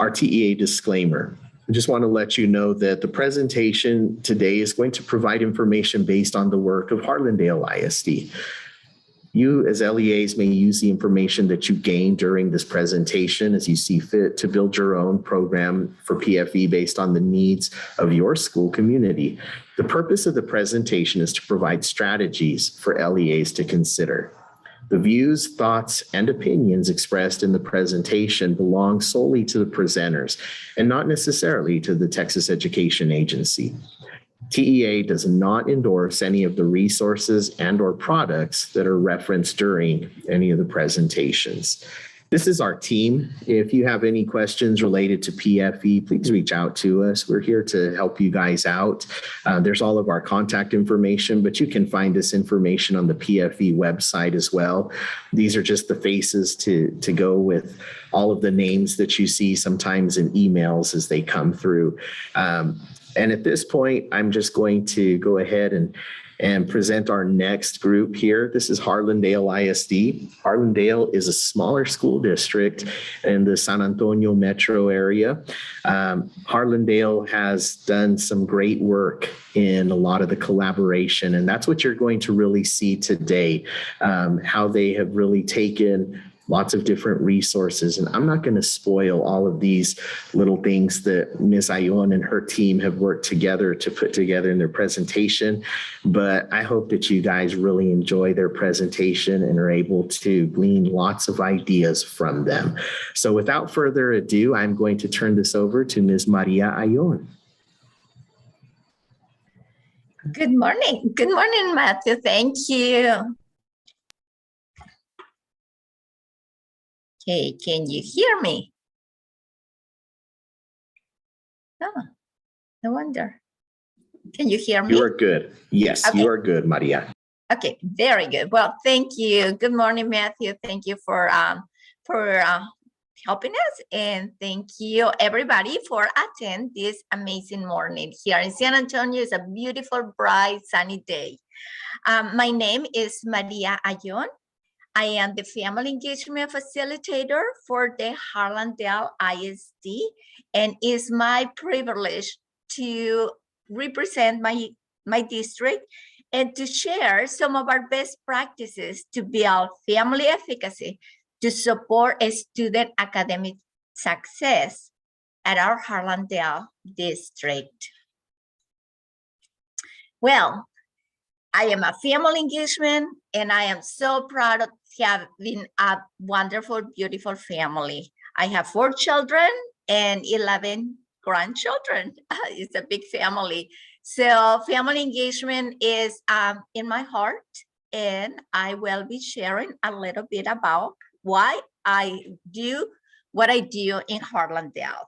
our TEA disclaimer. I just want to let you know that the presentation today is going to provide information based on the work of Harlandale ISD. You as LEAs may use the information that you gain during this presentation as you see fit to build your own program for PFE based on the needs of your school community. The purpose of the presentation is to provide strategies for LEAs to consider. The views, thoughts, and opinions expressed in the presentation belong solely to the presenters and not necessarily to the Texas Education Agency. TEA does not endorse any of the resources and/or products that are referenced during any of the presentations. This is our team. If you have any questions related to PFE, please reach out to us. We're here to help you guys out. There's all of our contact information, but you can find this information on the PFE website as well. These are just the faces to go with all of the names that you see sometimes in emails as they come through. And at this point, I'm just going to go ahead and present our next group here. This is Harlandale ISD. Harlandale is a smaller school district in the San Antonio metro area. Harlandale has done some great work in a lot of the collaboration, and that's what you're going to really see today, how they have really taken lots of different resources. And I'm not going to spoil all of these little things that Ms. Ayon and her team have worked together to put together in their presentation, but I hope that you guys really enjoy their presentation and are able to glean lots of ideas from them. So without further ado, I'm going to turn this over to Ms. Maria Ayon. Good morning. Good morning, Matthew. Thank you. Okay, can you hear me? Oh, no wonder. Can you hear me? You are good. Yes, okay. You are good, Maria. Okay, very good. Well, thank you. Good morning, Matthew. Thank you for helping us, and thank you everybody for attending this amazing morning here in San Antonio. It's a beautiful, bright, sunny day. My name is Maria Ayon. I am the Family Engagement Facilitator for the Harlandale ISD, and it's my privilege to represent my district and to share some of our best practices to build family efficacy to support a student academic success at our Harlandale district. Well, I am a family engagement, and I am so proud of having a wonderful, beautiful family. I have 4 children and 11 grandchildren. It's a big family. So family engagement is in my heart, and I will be sharing a little bit about why I do what I do in Harlandale.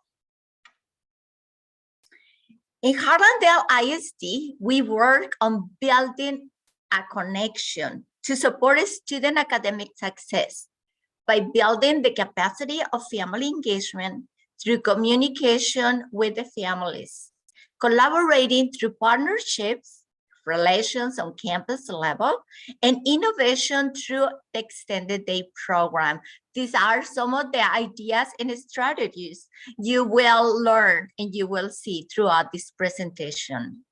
In Harlandale ISD, we work on building a connection to support student academic success by building the capacity of family engagement through communication with the families, collaborating through partnerships, relations on campus level, and innovation through the extended day program. These are some of the ideas and strategies you will learn and you will see throughout this presentation.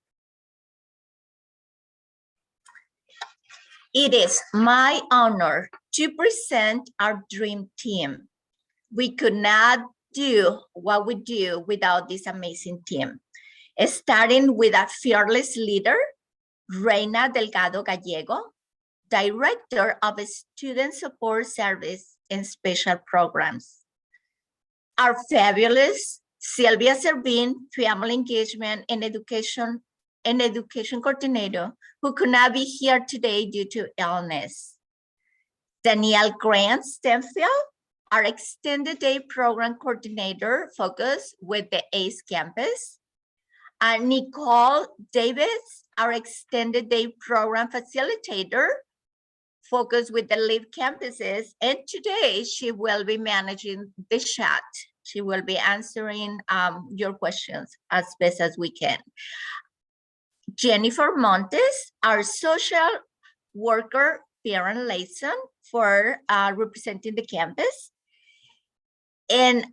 It is my honor to present our dream team. We could not do what we do without this amazing team. Starting with a fearless leader, Reina Delgado Gallego, Director of Student Support Service and Special Programs. Our fabulous Sylvia Servin, Family Engagement and Education Coordinator, who could not be here today due to illness. Danielle Grant Stenfield, our Extended Day Program Coordinator, focused with the ACE Campus. And Nicole Davis, our Extended Day Program Facilitator, focused with the LIVE campuses. And today she will be managing the chat. She will be answering your questions as best as we can. Jennifer Montes, our social worker parent liaison for representing the campus. And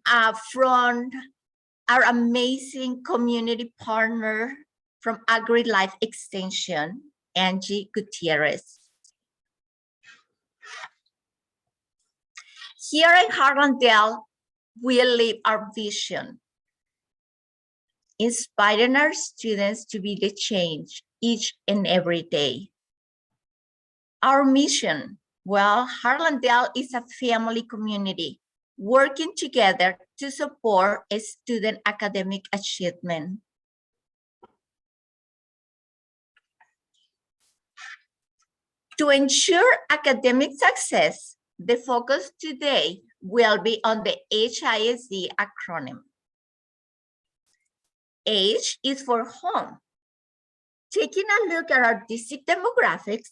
from our amazing community partner from AgriLife Extension, Angie Gutierrez. Here in Harlandale, we live our vision, inspiring our students to be the change each and every day. Our mission, well, Harlandale is a family community working together to support a student academic achievement. To ensure academic success, the focus today will be on the HISD acronym. H is for home. Taking a look at our district demographics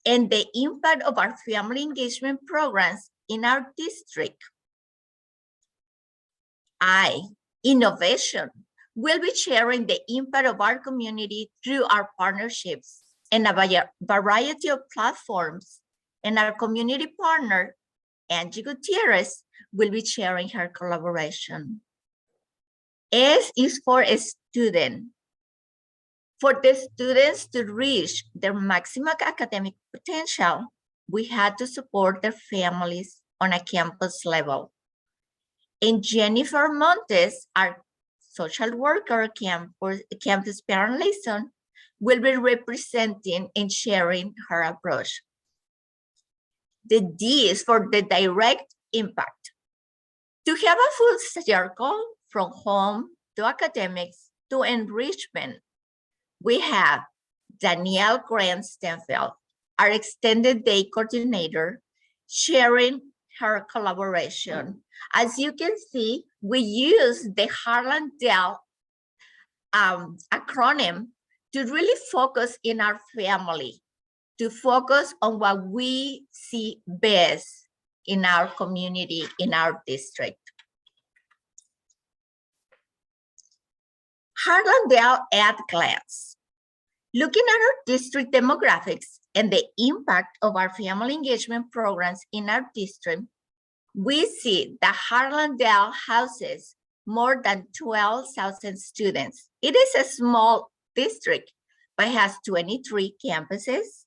and the impact of our family engagement programs in our district. I, innovation, will be sharing the impact of our community through our partnerships and a variety of platforms. And our community partner, Angie Gutierrez, will be sharing her collaboration. S is for a student. For the students to reach their maximum academic potential, we had to support their families on a campus level. And Jennifer Montes, our social worker campus parent liaison, will be representing and sharing her approach. The D is for the direct impact. To have a full circle from home to academics to enrichment, we have Danielle Grant Stenfeld, our extended day coordinator, sharing her collaboration. As you can see, we use the Harlandale acronym to really focus in our family, to focus on what we see best in our community, in our district. Harlandale at a glance. Looking at our district demographics and the impact of our family engagement programs in our district, we see that Harlandale houses more than 12,000 students. It is a small district, but has 23 campuses,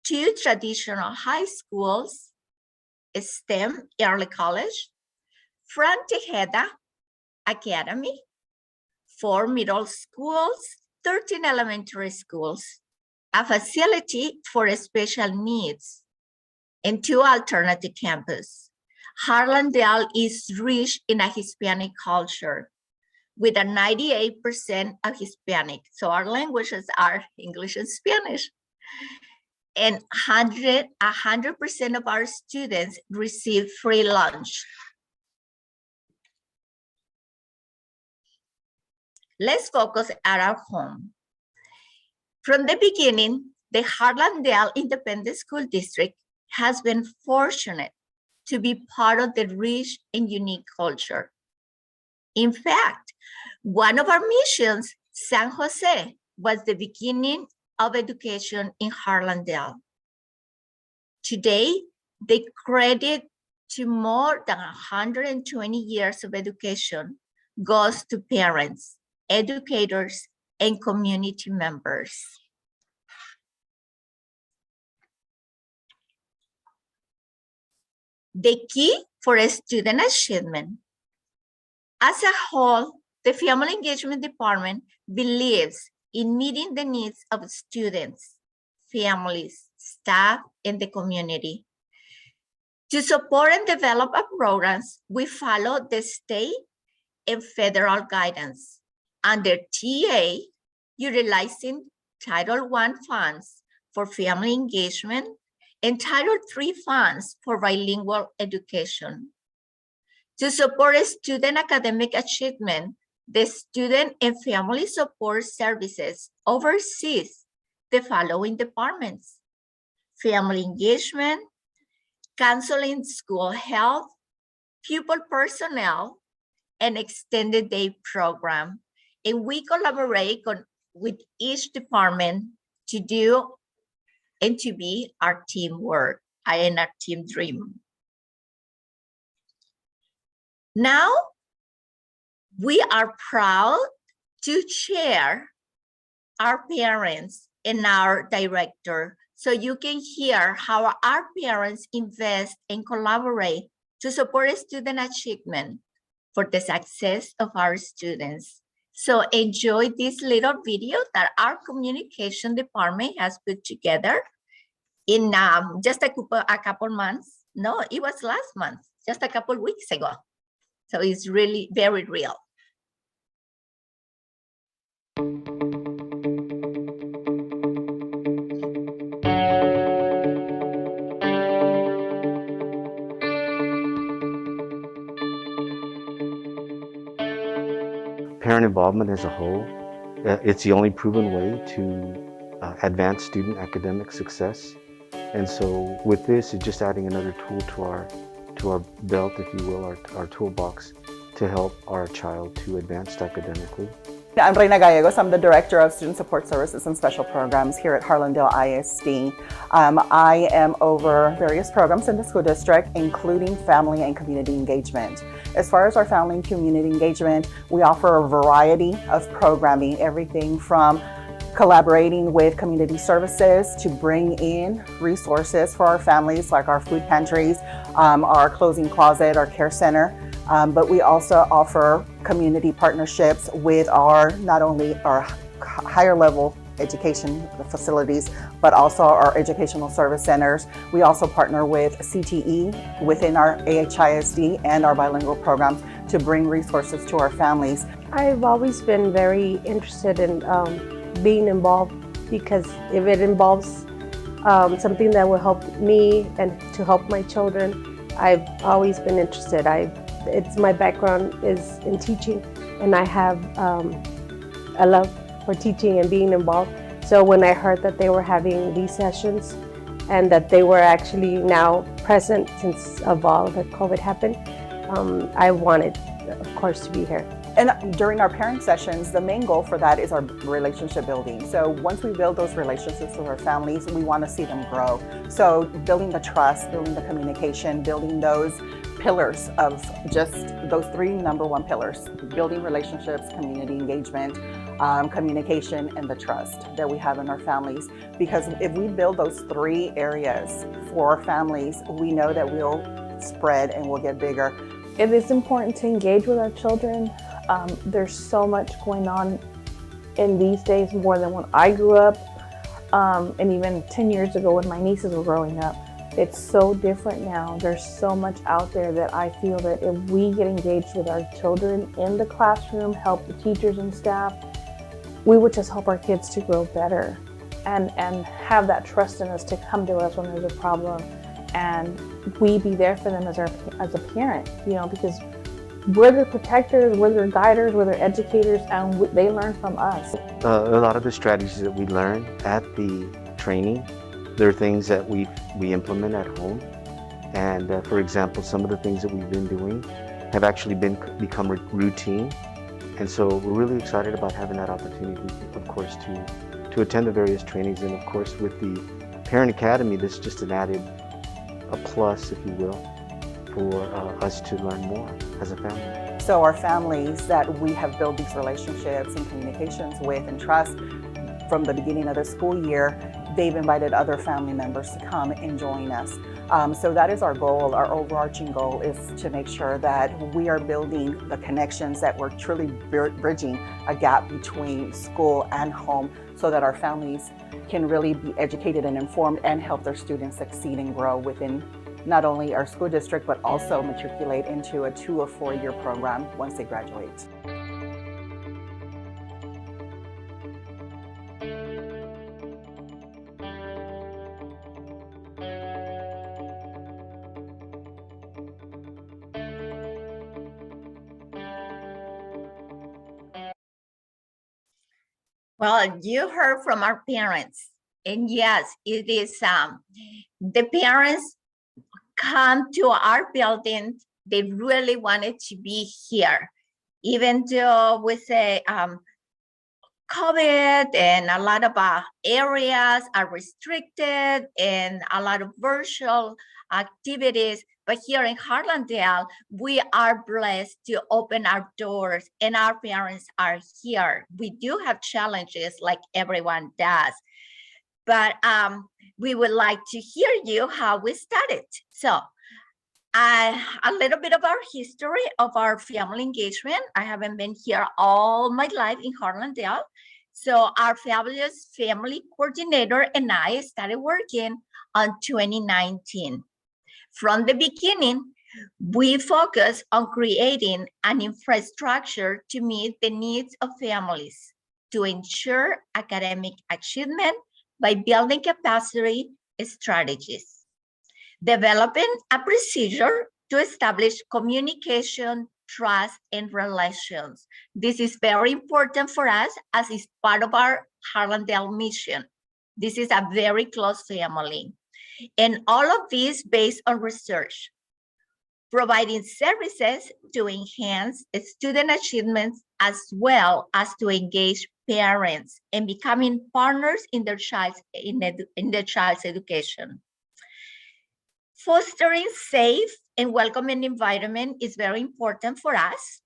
2 traditional high schools, a STEM early college, Fran Tejeda Academy, 4 middle schools, 13 elementary schools, a facility for special needs, and 2 alternative campuses. Harlandale is rich in a Hispanic culture with a 98% of Hispanic. So our languages are English and Spanish. And 100% of our students receive free lunch. Let's focus at our home. From the beginning, the Harlandale Independent School District has been fortunate to be part of the rich and unique culture. In fact, one of our missions, San Jose, was the beginning of education in Harlandale. Today, the credit to more than 120 years of education goes to parents, educators, and community members. The key for a student achievement. As a whole, the Family Engagement Department believes in meeting the needs of students, families, staff, and the community. To support and develop our programs, we follow the state and federal guidance. Under TA, utilizing Title I funds for family engagement and Title III funds for bilingual education. To support a student academic achievement, the Student and Family Support Services oversees the following departments: family engagement, counseling, school health, pupil personnel, and extended day program. And we collaborate with each department to do and to be our teamwork and our team dream. Now, we are proud to share our parents and our director, so you can hear how our parents invest and collaborate to support student achievement for the success of our students. So enjoy this little video that our communication department has put together in just a couple months. No, it was last month, just a couple weeks ago. So it's really very real. Parent involvement as a whole, it's the only proven way to advance student academic success. And so with this, it's just adding another tool to our belt, if you will, our toolbox to help our child to advance academically. I'm Reina Gallegos. I'm the Director of Student Support Services and Special Programs here at Harlandale ISD. I am over various programs in the school district, including family and community engagement. As far as our family and community engagement, we offer a variety of programming, everything from collaborating with community services to bring in resources for our families, like our food pantries, our clothing closet, our care center. But we also offer community partnerships with not only our higher level education facilities, but also our educational service centers. We also partner with CTE within our AHISD and our bilingual programs to bring resources to our families. I've always been very interested in being involved, because if it involves something that will help me and to help my children, I've always been interested. My background is in teaching, and I have a love for teaching and being involved. So when I heard that they were having these sessions and that they were actually now present since of all that COVID happened, I wanted, of course, to be here. And during our parent sessions, the main goal for that is our relationship building. So once we build those relationships with our families, we want to see them grow. So building the trust, building the communication, building those pillars of just those three #1 pillars: building relationships, community engagement, communication, and the trust that we have in our families. Because if we build those three areas for our families, we know that we'll spread and we'll get bigger. It is important to engage with our children. There's so much going on in these days, more than when I grew up, and even 10 years ago when my nieces were growing up. It's so different now. There's so much out there that I feel that if we get engaged with our children in the classroom, help the teachers and staff, we would just help our kids to grow better and have that trust in us to come to us when there's a problem, and we be there for them as a parent, because we're their protectors, we're their guiders, we're their educators, and they learn from us. A lot of the strategies that we learn at the training, there are things that we implement at home. And for example, some of the things that we've been doing have actually become routine. And so we're really excited about having that opportunity, of course, to attend the various trainings. And of course, with the Parent Academy, this is just an added a plus, if you will, for us to learn more as a family. So our families that we have built these relationships and communications with and trust from the beginning of the school year, they've invited other family members to come and join us. So that is our goal. Our overarching goal is to make sure that we are building the connections, that we're truly bridging a gap between school and home, so that our families can really be educated and informed and help their students succeed and grow within not only our school district, but also matriculate into a 2 or 4 year program once they graduate. Well, you heard from our parents, and yes, it is the parents come to our building. They really wanted to be here, even though we say COVID and a lot of areas are restricted and a lot of virtual activities, But here in Harlandale, we are blessed to open our doors and our parents are here. We do have challenges like everyone does, but we would like to hear you how we started. So a little bit of our history of our family engagement. I haven't been here all my life in Harlandale. So our fabulous family coordinator and I started working on 2019. From the beginning, we focused on creating an infrastructure to meet the needs of families to ensure academic achievement by building capacity strategies. Developing a procedure to establish communication, trust, and relations. This is very important for us as it's part of our Harlandale mission. This is a very close family. And all of this based on research, providing services to enhance student achievements as well as to engage parents and becoming partners in their child's education. Fostering safe and welcoming environment is very important for us.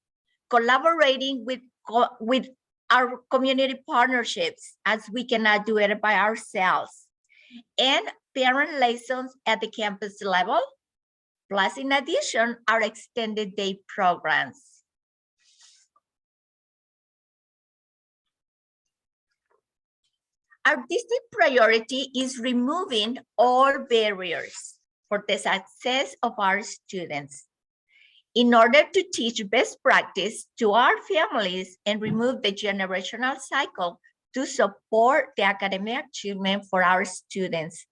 Collaborating with our community partnerships, as we cannot do it by ourselves. And parent lessons at the campus level, plus in addition, our extended day programs. Our district priority is removing all barriers for the success of our students. In order to teach best practice to our families and remove the generational cycle to support the academic achievement for our students,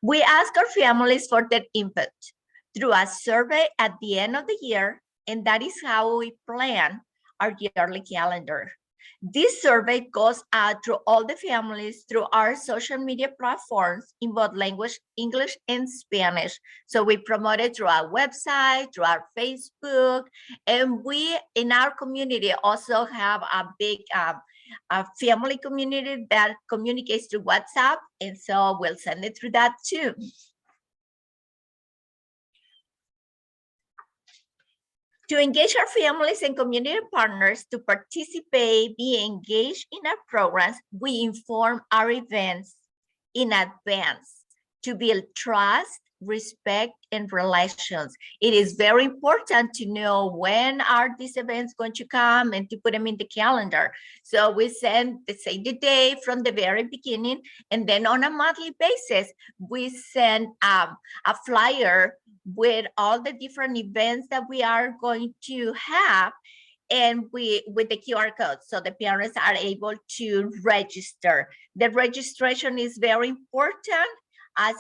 we ask our families for their input through a survey at the end of the year, and that is how we plan our yearly calendar. This survey goes out to all the families through our social media platforms in both language, English and Spanish. So we promote it through our website, through our Facebook, and we in our community also have a big a family community that communicates through WhatsApp, and so we'll send it through that too. To engage our families and community partners to participate, be engaged in our programs, we inform our events in advance to build trust, respect, and relations. It is very important to know when are these events going to come and to put them in the calendar. So we send, say, the day from the very beginning, and then on a monthly basis, we send a flyer with all the different events that we are going to have, and with the QR code, so the parents are able to register. The registration is very important as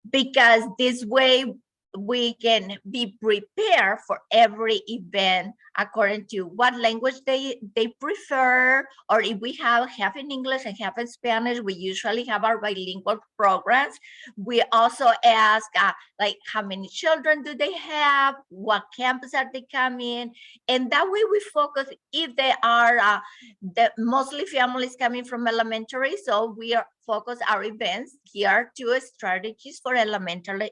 because this way we can be prepared for every event according to what language they prefer, or if we have half in English and half in Spanish, we usually have our bilingual programs. We also ask like how many children do they have, what campus are they coming, and that way we focus if they are mostly families coming from elementary, so we are focus our events here to strategies for elementary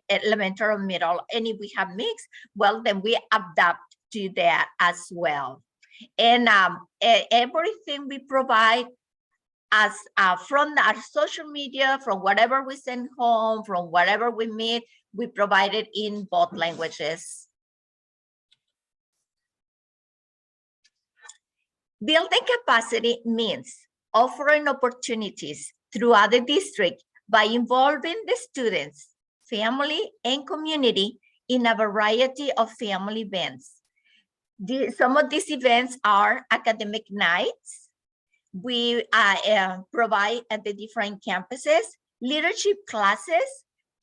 or middle, and if we have mixed, well then we adapt to that as well. And everything we provide as from our social media, from whatever we send home, from whatever we meet, we provide it in both languages. Building capacity means offering opportunities throughout the district by involving the students, family, and community in a variety of family events. Some of these events are academic nights. We provide at the different campuses, leadership classes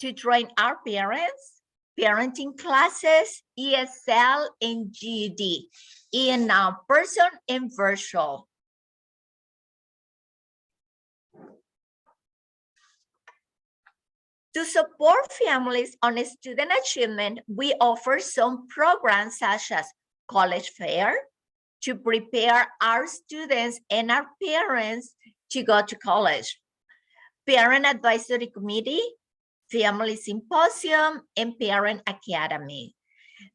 to train our parents, parenting classes, ESL and GED in person and virtual. To support families on student achievement, we offer some programs such as college fair to prepare our students and our parents to go to college, parent advisory committee Family Symposium, and Parent Academy.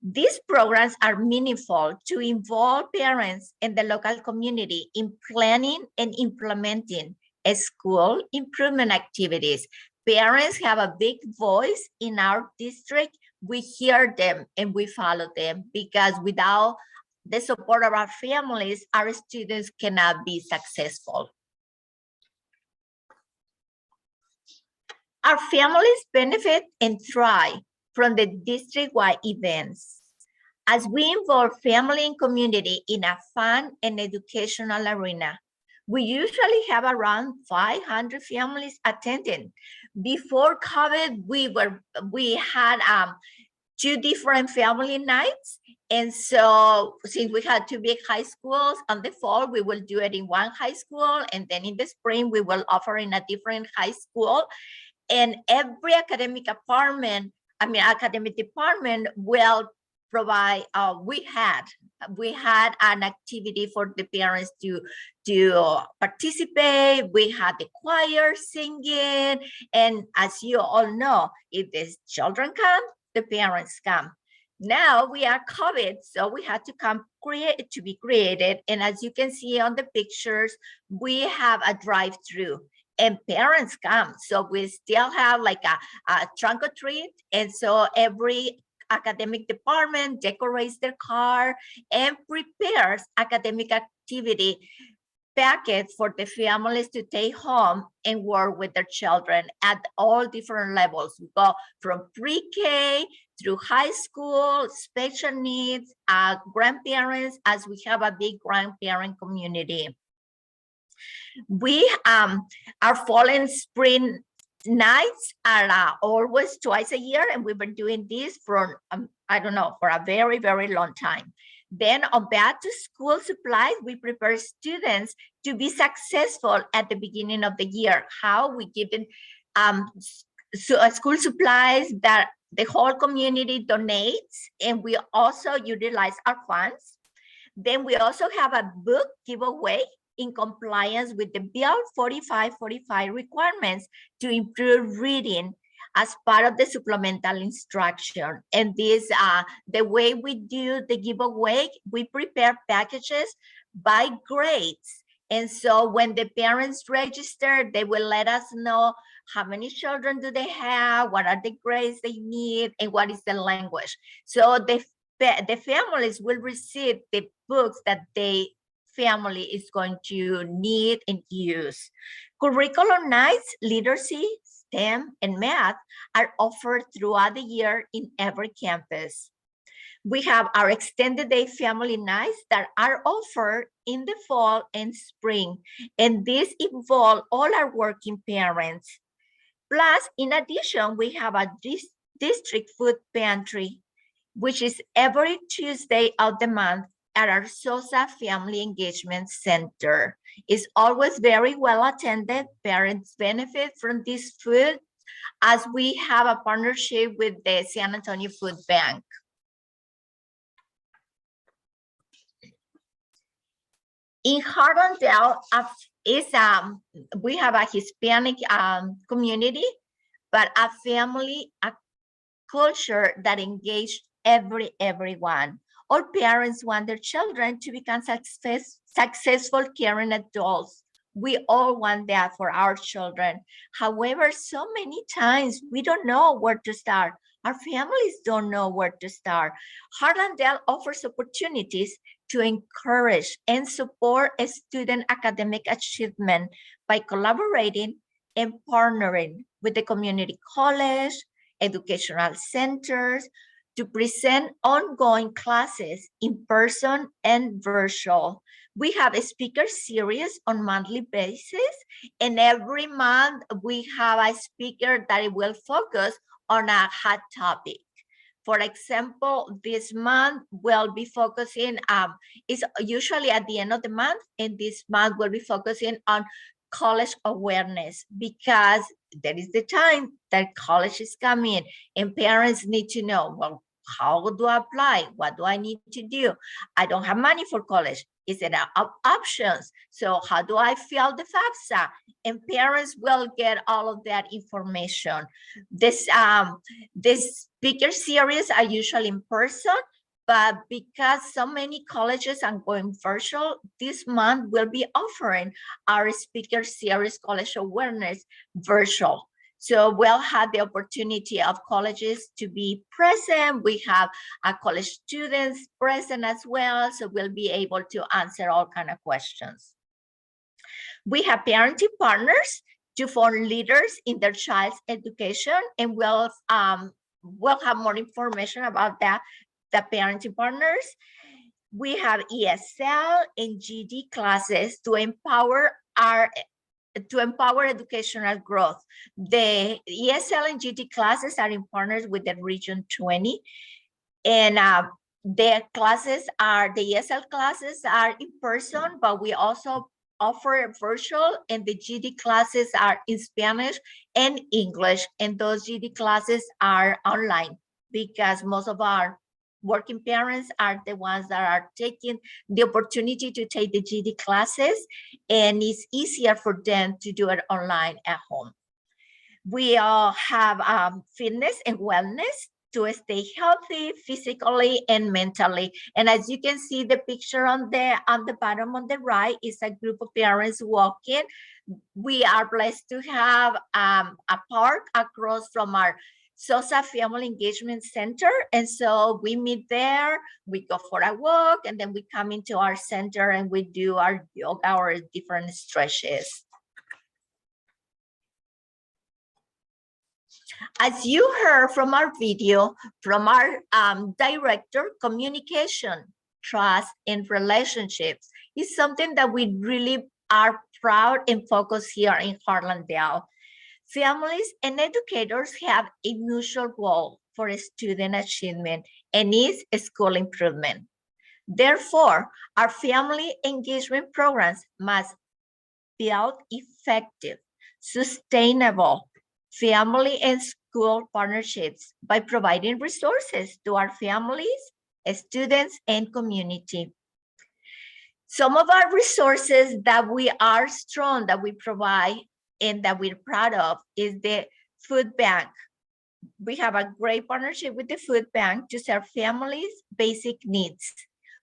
These programs are meaningful to involve parents and the local community in planning and implementing school improvement activities. Parents have a big voice in our district. We hear them and we follow them, because without the support of our families, our students cannot be successful. Our families benefit and thrive from the district-wide events. As we involve family and community in a fun and educational arena, we usually have around 500 families attending. Before COVID, we had 2 different family nights. And so since we had 2 big high schools, on the fall, we will do it in one high school. And then in the spring, we will offer in a different high school. And every academic department will provide, we had an activity for the parents to participate. We had the choir singing. And as you all know, if the children come, the parents come. Now we are COVID, so we had to be created. And as you can see on the pictures, we have a drive-through. And parents come, so we still have like a trunk or treat. And so every academic department decorates their car and prepares academic activity packets for the families to take home and work with their children at all different levels. We go from pre-K through high school, special needs, grandparents, as we have a big grandparent community. We our fall and spring nights are always twice a year, and we've been doing this for I don't know, for a very, very long time. Then on back to school supplies, we prepare students to be successful at the beginning of the year. How we give them school supplies that the whole community donates, and we also utilize our funds. Then we also have a book giveaway in compliance with the Bill 4545 requirements to improve reading as part of the supplemental instruction. And this, the way we do the giveaway, we prepare packages by grades. And so when the parents register, they will let us know how many children do they have, what are the grades they need, and what is the language. So the families will receive the books that they family is going to need and use. Curriculum nights, literacy, STEM, and math are offered throughout the year in every campus. We have our extended day family nights that are offered in the fall and spring, and these involve all our working parents. Plus, in addition, we have a district food pantry, which is every Tuesday of the month at our SOSA Family Engagement Center. It's always very well attended. Parents benefit from this food as we have a partnership with the San Antonio Food Bank. In Harlandale, we have a Hispanic community, but a family, a culture that engaged everyone. All parents want their children to become successful, caring adults. We all want that for our children. However, so many times we don't know where to start. Our families don't know where to start. Harlandale offers opportunities to encourage and support a student academic achievement by collaborating and partnering with the community college, educational centers, to present ongoing classes in person and virtual. We have a speaker series on monthly basis, and every month we have a speaker that will focus on a hot topic. For example, this month we'll be focusing, it's usually at the end of the month, and this month we'll be focusing on college awareness, because that is the time that college is coming and parents need to know, well, how do I apply? What do I need to do? I don't have money for college. Is it options? So how do I fill the FAFSA? And parents will get all of that information. This speaker series are usually in person, but because so many colleges are going virtual, this month we'll be offering our speaker series, College Awareness, virtual. So we'll have the opportunity of colleges to be present. We have college students present as well. So we'll be able to answer all kinds of questions. We have parenting partners to form leaders in their child's education, and we'll have more information about that, the parenting partners. We have ESL and GD classes to empower educational growth. The ESL and GD classes are in partners with the Region 20, and the ESL classes are in person, but we also offer virtual, and the GD classes are in Spanish and English, and those GD classes are online because most of our working parents are the ones that are taking the opportunity to take the GD classes, and it's easier for them to do it online at home. We all have fitness and wellness to stay healthy physically and mentally. And as you can see, the picture on the bottom on the right is a group of parents walking. We are blessed to have a park across from our SOSA Family Engagement Center. And so we meet there, we go for a walk, and then we come into our center and we do our yoga or different stretches. As you heard from our video, from our director, communication, trust, and relationships is something that we really are proud and focused here in Harlandale. Families and educators have a mutual goal for student achievement and is school improvement. Therefore, our family engagement programs must build effective, sustainable family and school partnerships by providing resources to our families, students, and community. Some of our resources that we are strong, that we provide and that we're proud of is the food bank. We have a great partnership with the food bank to serve families' basic needs.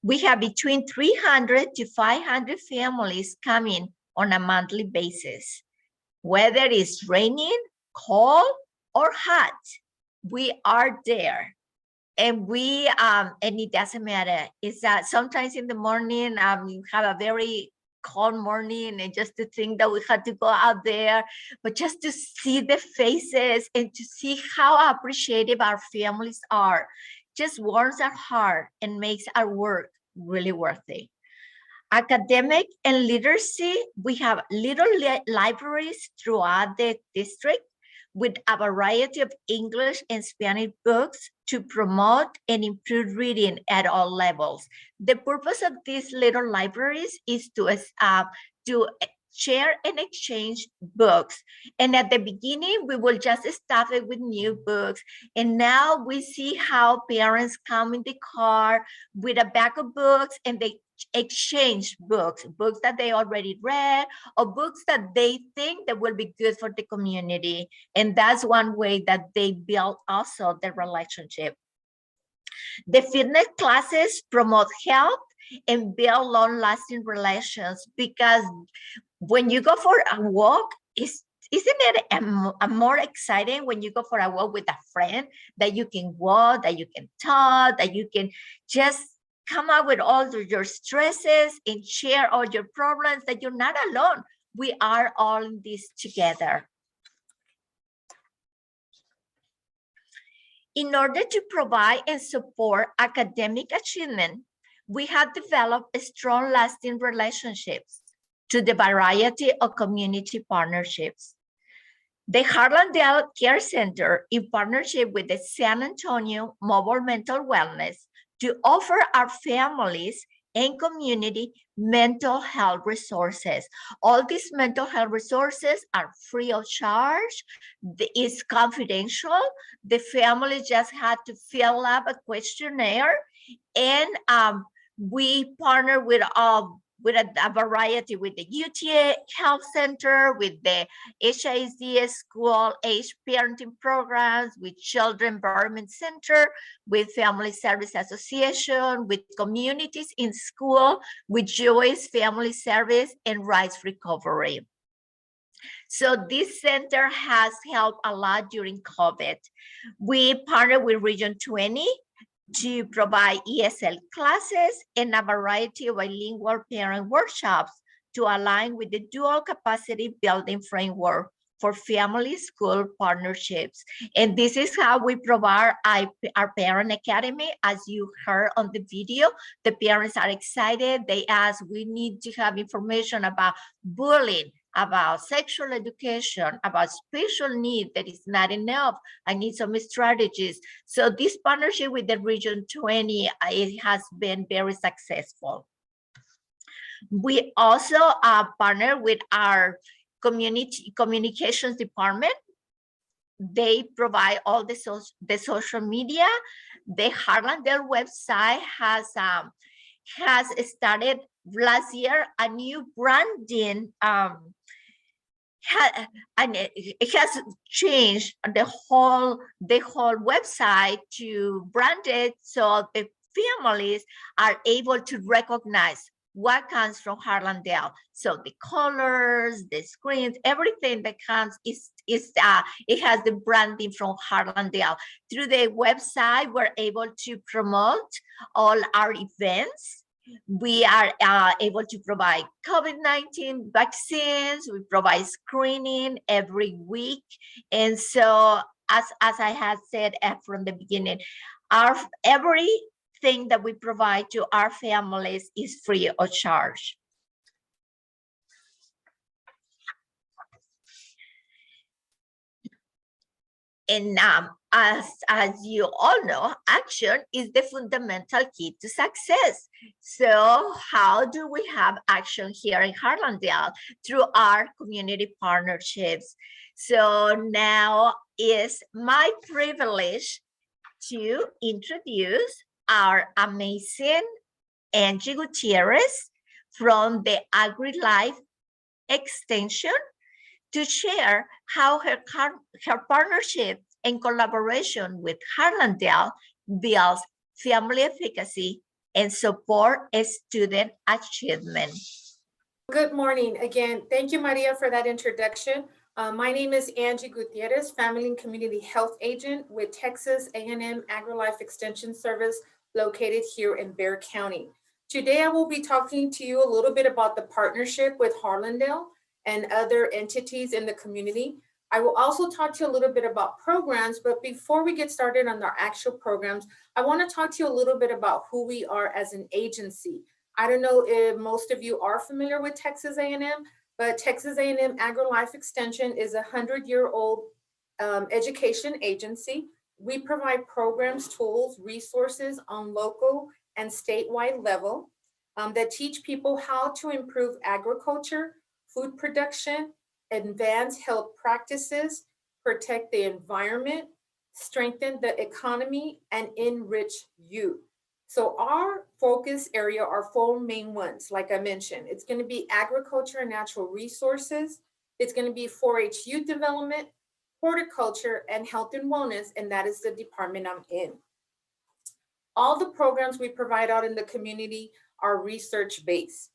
We have between 300 to 500 families coming on a monthly basis. Whether it's raining, cold, or hot, we are there. And and it doesn't matter. It's that sometimes in the morning, you have a very cold morning, and just to think that we had to go out there, but just to see the faces and to see how appreciative our families are, just warms our heart and makes our work really worthy. Academic and literacy, we have little libraries throughout the district with a variety of English and Spanish books to promote and improve reading at all levels. The purpose of these little libraries is to share and exchange books. And at the beginning, we will just stuff it with new books. And now we see how parents come in the car with a bag of books and they exchange books that they already read or books that they think that will be good for the community. And that's one way that they build also the relationship. The fitness classes promote health and build long-lasting relations, because when you go for a walk, isn't it a more exciting when you go for a walk with a friend, that you can walk, that you can talk, that you can just come up with all your stresses and share all your problems, that you're not alone. We are all in this together. In order to provide and support academic achievement, we have developed strong, lasting relationships to the variety of community partnerships. The Harlandale Care Center, in partnership with the San Antonio Mobile Mental Wellness, to offer our families and community mental health resources. All these mental health resources are free of charge. It's confidential. The family just had to fill up a questionnaire, and We partner with a variety, with the UTA Health Center, with the HISD School Age Parenting Programs, with Children Environment Center, with Family Service Association, with communities in school, with Joyce Family Service and Rights Recovery. So this center has helped a lot during COVID. We partner with Region 20 to provide ESL classes and a variety of bilingual parent workshops to align with the dual capacity building framework for family school partnerships. And this is how we provide our parent academy. As you heard on the video, the parents are excited. They ask, we need to have information about bullying, about sexual education, about special need that is not enough. I need some strategies. So this partnership with the Region 20, it has been very successful. We also partner with our community communications department. They provide all the social media. The Harlandale website has started last year a new branding, and it has changed the whole website to brand it so the families are able to recognize what comes from Harlandale. So the colors, the screens, everything that comes it has the branding from Harlandale. Through the website, we're able to promote all our events. We are able to provide COVID-19 vaccines. We provide screening every week. And so, as I had said from the beginning, everything that we provide to our families is free of charge. And as you all know, action is the fundamental key to success. So how do we have action here in Harlandale? Through our community partnerships. So now is my privilege to introduce our amazing Angie Gutierrez from the AgriLife Extension to share how her partnership and collaboration with Harlandale builds family efficacy and support student achievement. Good morning. Again, thank you, Maria, for that introduction. My name is Angie Gutierrez, Family and Community Health Agent with Texas A&M AgriLife Extension Service located here in Bexar County. Today, I will be talking to you a little bit about the partnership with Harlandale and other entities in the community. I will also talk to you a little bit about programs, but before we get started on our actual programs, I want to talk to you a little bit about who we are as an agency. I don't know if most of you are familiar with Texas A&M, but Texas A&M AgriLife Extension is a 100-year-old education agency. We provide programs, tools, resources on local and statewide level that teach people how to improve agriculture, food production, advance health practices, protect the environment, strengthen the economy, and enrich youth. So our focus area are four main ones, like I mentioned. It's going to be agriculture and natural resources. It's going to be 4-H youth development, horticulture, and health and wellness, and that is the department I'm in. All the programs we provide out in the community are research-based.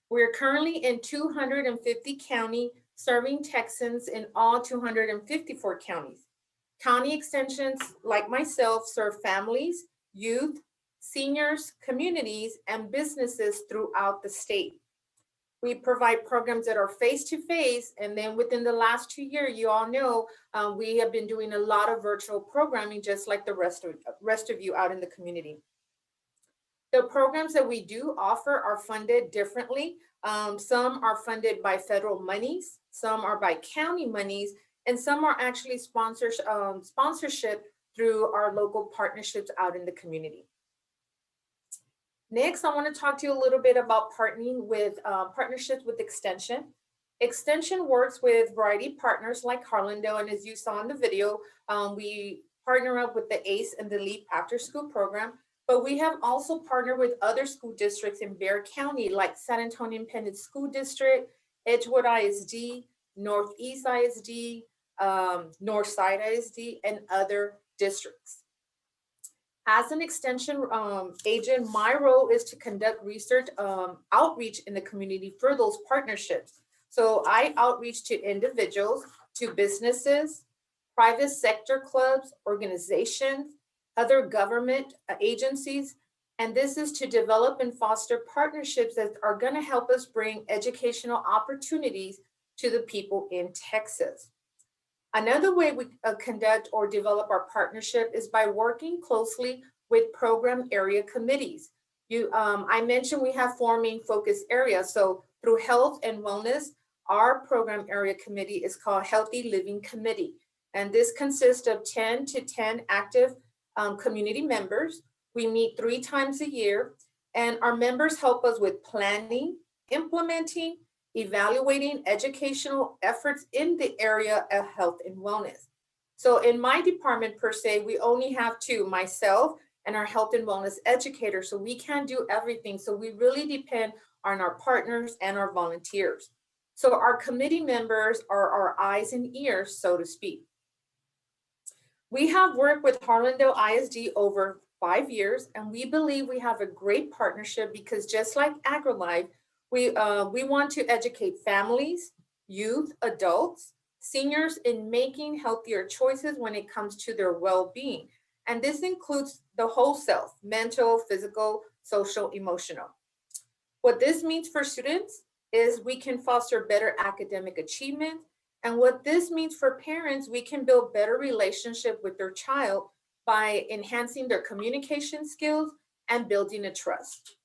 We're currently in 250 counties, serving Texans in all 254 counties. County extensions, like myself, serve families, youth, seniors, communities, and businesses throughout the state. We provide programs that are face-to-face, and then within the last 2 years, you all know, we have been doing a lot of virtual programming, just like the rest of you out in the community. The programs that we do offer are funded differently. Some are funded by federal monies, some are by county monies, and some are actually sponsorship through our local partnerships out in the community. Next, I want to talk to you a little bit about partnering with partnerships with Extension. Extension works with variety partners like Harlandale, and as you saw in the video, we partner up with the ACE and the LEAP after school program. but we have also partnered with other school districts in Bexar County, like San Antonio Independent School District, Edgewood ISD, Northeast ISD, Northside ISD, and other districts. As an extension agent, my role is to conduct research outreach in the community for those partnerships. So I outreach to individuals, to businesses, private sector clubs, organizations, other government agencies, and this is to develop and foster partnerships that are going to help us bring educational opportunities to the people in Texas. Another way we conduct or develop our partnership is by working closely with program area committees. I mentioned we have 4 main focus areas. So through health and wellness, our program area committee is called Healthy Living Committee. And this consists of 10 to 10 active community members. We meet 3 times a year, and our members help us with planning, implementing, evaluating educational efforts in the area of health and wellness. So in my department per se, we only have 2, myself and our health and wellness educator. So we can't do everything. So we really depend on our partners and our volunteers. So our committee members are our eyes and ears, so to speak. We have worked with Harlandale ISD over 5 years, and we believe we have a great partnership because just like AgriLife, we want to educate families, youth, adults, seniors in making healthier choices when it comes to their well-being. And this includes the whole self, mental, physical, social, emotional. What this means for students is we can foster better academic achievement. And what this means for parents, we can build better relationship with their child by enhancing their communication skills and building a trust.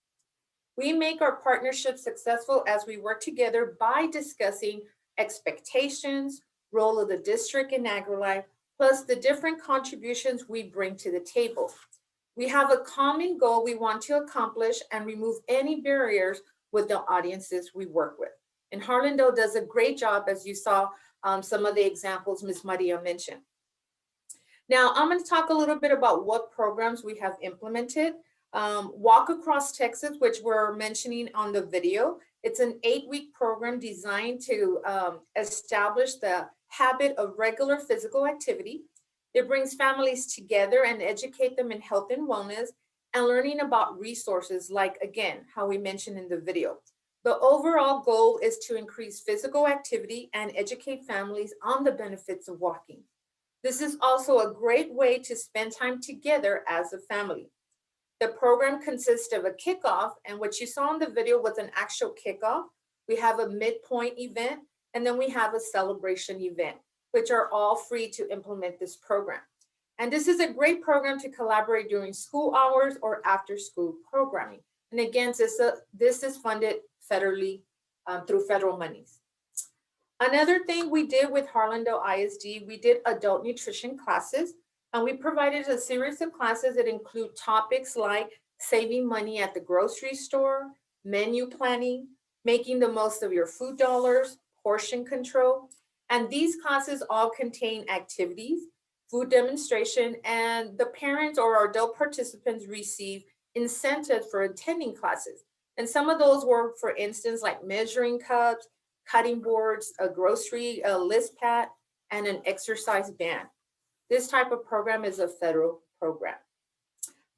We make our partnership successful as we work together by discussing expectations, role of the district in AgriLife, plus the different contributions we bring to the table. We have a common goal we want to accomplish and remove any barriers with the audiences we work with. And Harlandale does a great job, as you saw some of the examples Ms. Maria mentioned. Now, I'm going to talk a little bit about what programs we have implemented. Walk Across Texas, which we're mentioning on the video. It's an 8-week program designed to establish the habit of regular physical activity. It brings families together and educate them in health and wellness and learning about resources like, again, how we mentioned in the video. The overall goal is to increase physical activity and educate families on the benefits of walking. This is also a great way to spend time together as a family. The program consists of a kickoff, and what you saw in the video was an actual kickoff. We have a midpoint event, and then we have a celebration event, which are all free to implement this program. And this is a great program to collaborate during school hours or after school programming. And again, this is funded federally through federal monies. Another thing we did with Harlandale ISD, we did adult nutrition classes, and we provided a series of classes that include topics like saving money at the grocery store, menu planning, making the most of your food dollars, portion control. And these classes all contain activities, food demonstration, and the parents or adult participants receive incentives for attending classes. And some of those were, for instance, like measuring cups, cutting boards, a grocery list pad, and an exercise band. This type of program is a federal program.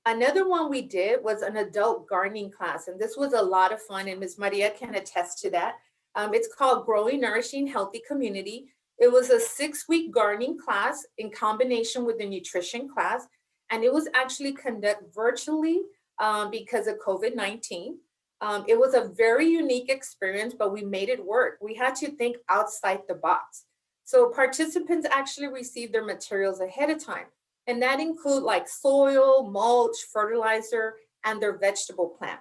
Another one we did was an adult gardening class, and this was a lot of fun, and Ms. Maria can attest to that. It's called Growing, Nourishing, Healthy Community. It was a 6-week gardening class in combination with the nutrition class, and it was actually conducted virtually because of COVID-19. It was a very unique experience, but we made it work. We had to think outside the box. So participants actually received their materials ahead of time, and that include like soil, mulch, fertilizer, and their vegetable plant.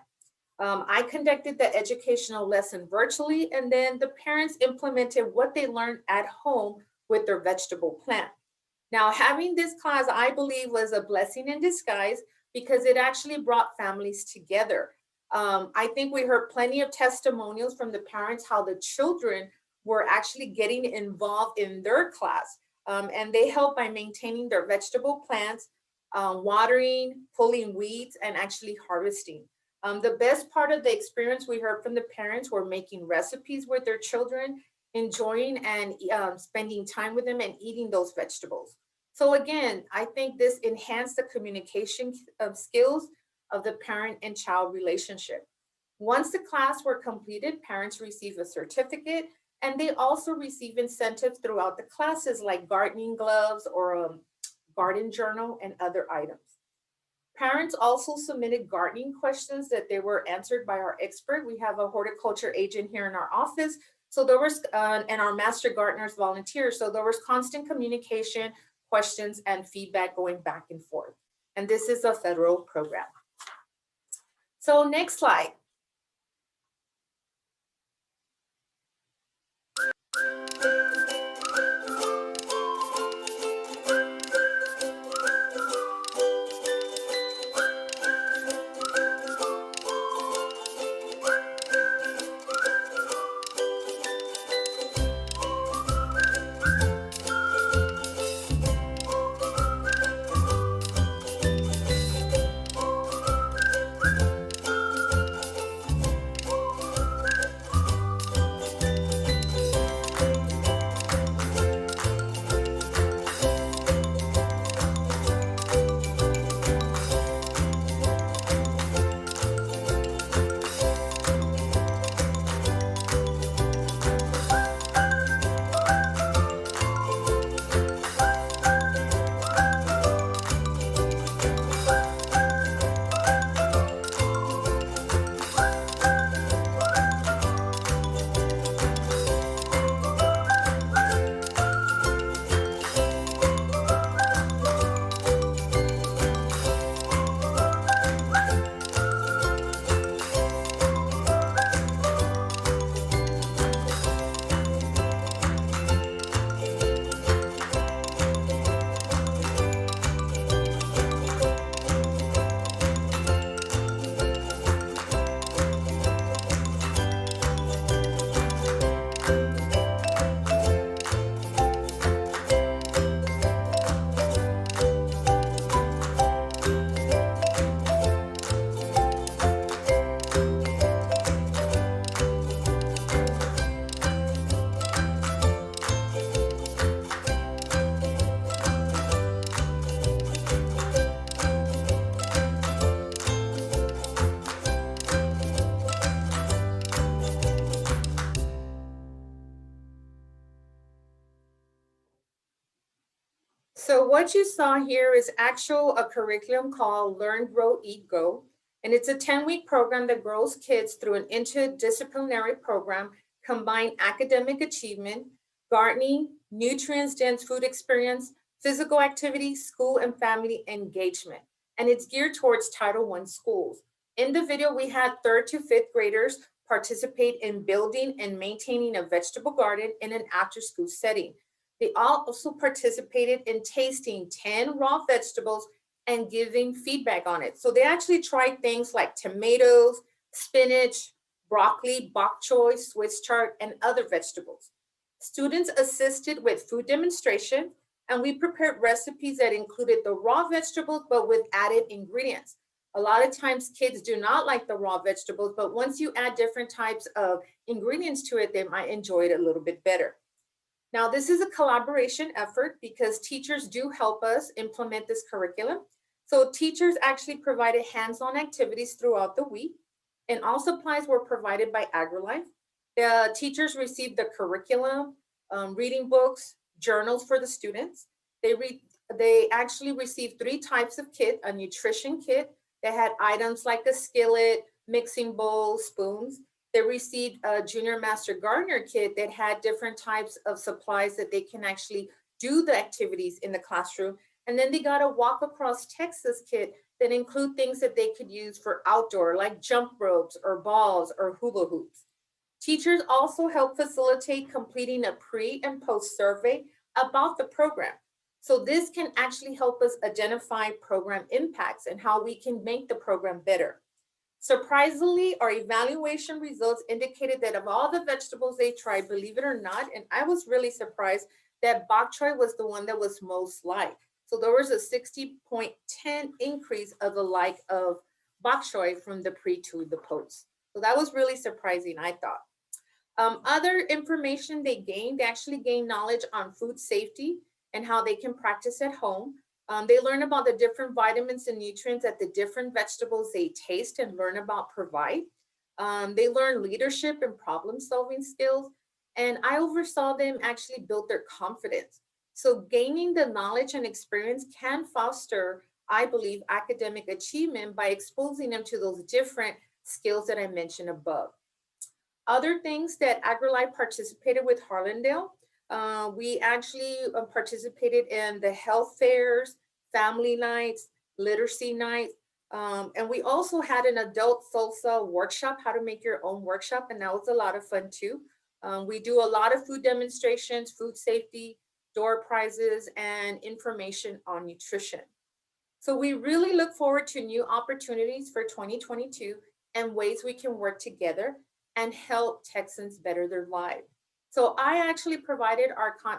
I conducted the educational lesson virtually, and then the parents implemented what they learned at home with their vegetable plant. Now, having this class, I believe, was a blessing in disguise because it actually brought families together. I think we heard plenty of testimonials from the parents how the children were actually getting involved in their class, and they helped by maintaining their vegetable plants, watering, pulling weeds, and actually harvesting. The best part of the experience we heard from the parents were making recipes with their children, enjoying and spending time with them and eating those vegetables. So again, I think this enhanced the communication of skills of the parent and child relationship. Once the class were completed, parents receive a certificate and they also receive incentives throughout the classes like gardening gloves or a garden journal and other items. Parents also submitted gardening questions that they were answered by our expert. We have a horticulture agent here in our office. So there was, and our master gardeners volunteers. So there was constant communication, questions, and feedback going back and forth. And this is a federal program. So next slide. So what you saw here is a curriculum called Learn, Grow, Eat, Go. And it's a 10-week program that grows kids through an interdisciplinary program, combine academic achievement, gardening, nutrients-dense food experience, physical activity, school and family engagement. And it's geared towards Title I schools. In the video, we had 3rd to 5th graders participate in building and maintaining a vegetable garden in an after-school setting. They also participated in tasting 10 raw vegetables and giving feedback on it. So they actually tried things like tomatoes, spinach, broccoli, bok choy, Swiss chard, and other vegetables. Students assisted with food demonstration, and we prepared recipes that included the raw vegetables, but with added ingredients. A lot of times kids do not like the raw vegetables, but once you add different types of ingredients to it, they might enjoy it a little bit better. Now, this is a collaboration effort because teachers do help us implement this curriculum. So teachers actually provided hands-on activities throughout the week, and all supplies were provided by AgriLife. The teachers received the curriculum, reading books, journals for the students. They actually received 3 types of kit: a nutrition kit that had items like a skillet, mixing bowl, spoons. They received a junior master gardener kit that had different types of supplies that they can actually do the activities in the classroom. And then they got a walk across Texas kit that include things that they could use for outdoor, like jump ropes or balls or hula hoops. Teachers also help facilitate completing a pre and post survey about the program. So this can actually help us identify program impacts and how we can make the program better. Surprisingly, our evaluation results indicated that of all the vegetables they tried, believe it or not, and I was really surprised that bok choy was the one that was most liked. So there was a 60.10 increase of the like of bok choy from the pre to the post. So that was really surprising, I thought. Other information they actually gained knowledge on food safety and how they can practice at home. They learn about the different vitamins and nutrients that the different vegetables they taste and learn about provide. They learn leadership and problem solving skills. And I oversaw them actually build their confidence. So gaining the knowledge and experience can foster, I believe, academic achievement by exposing them to those different skills that I mentioned above. Other things that AgriLife participated with Harlandale, we actually participated in the health fairs, family nights, literacy nights, and we also had an adult salsa workshop, how to make your own workshop, and that was a lot of fun too. We do a lot of food demonstrations, food safety, door prizes, and information on nutrition. So we really look forward to new opportunities for 2022 and ways we can work together and help Texans better their lives. So I actually provided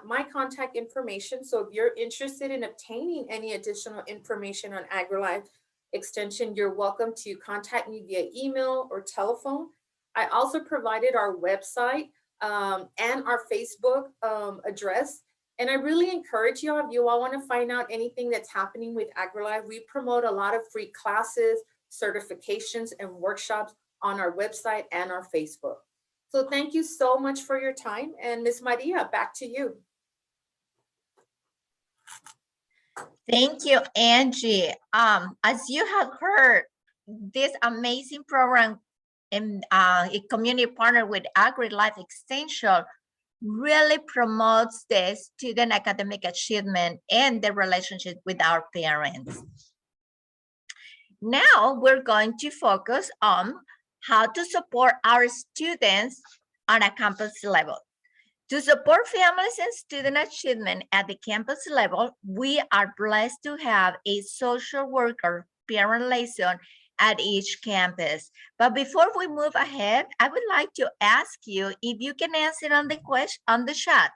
my contact information. So if you're interested in obtaining any additional information on AgriLife Extension, you're welcome to contact me via email or telephone. I also provided our website and our Facebook address. And I really encourage you, if you all want to find out anything that's happening with AgriLife, we promote a lot of free classes, certifications, and workshops on our website and our Facebook. So thank you so much for your time. And Ms. Maria, back to you. Thank you, Angie. As you have heard, this amazing program in a community partner with AgriLife Extension really promotes the student academic achievement and the relationship with our parents. Now we're going to focus on how to support our students on a campus level. To support families and student achievement at the campus level, we are blessed to have a social worker parent liaison at each campus. But before we move ahead, I would like to ask you if you can answer on the question on the chat.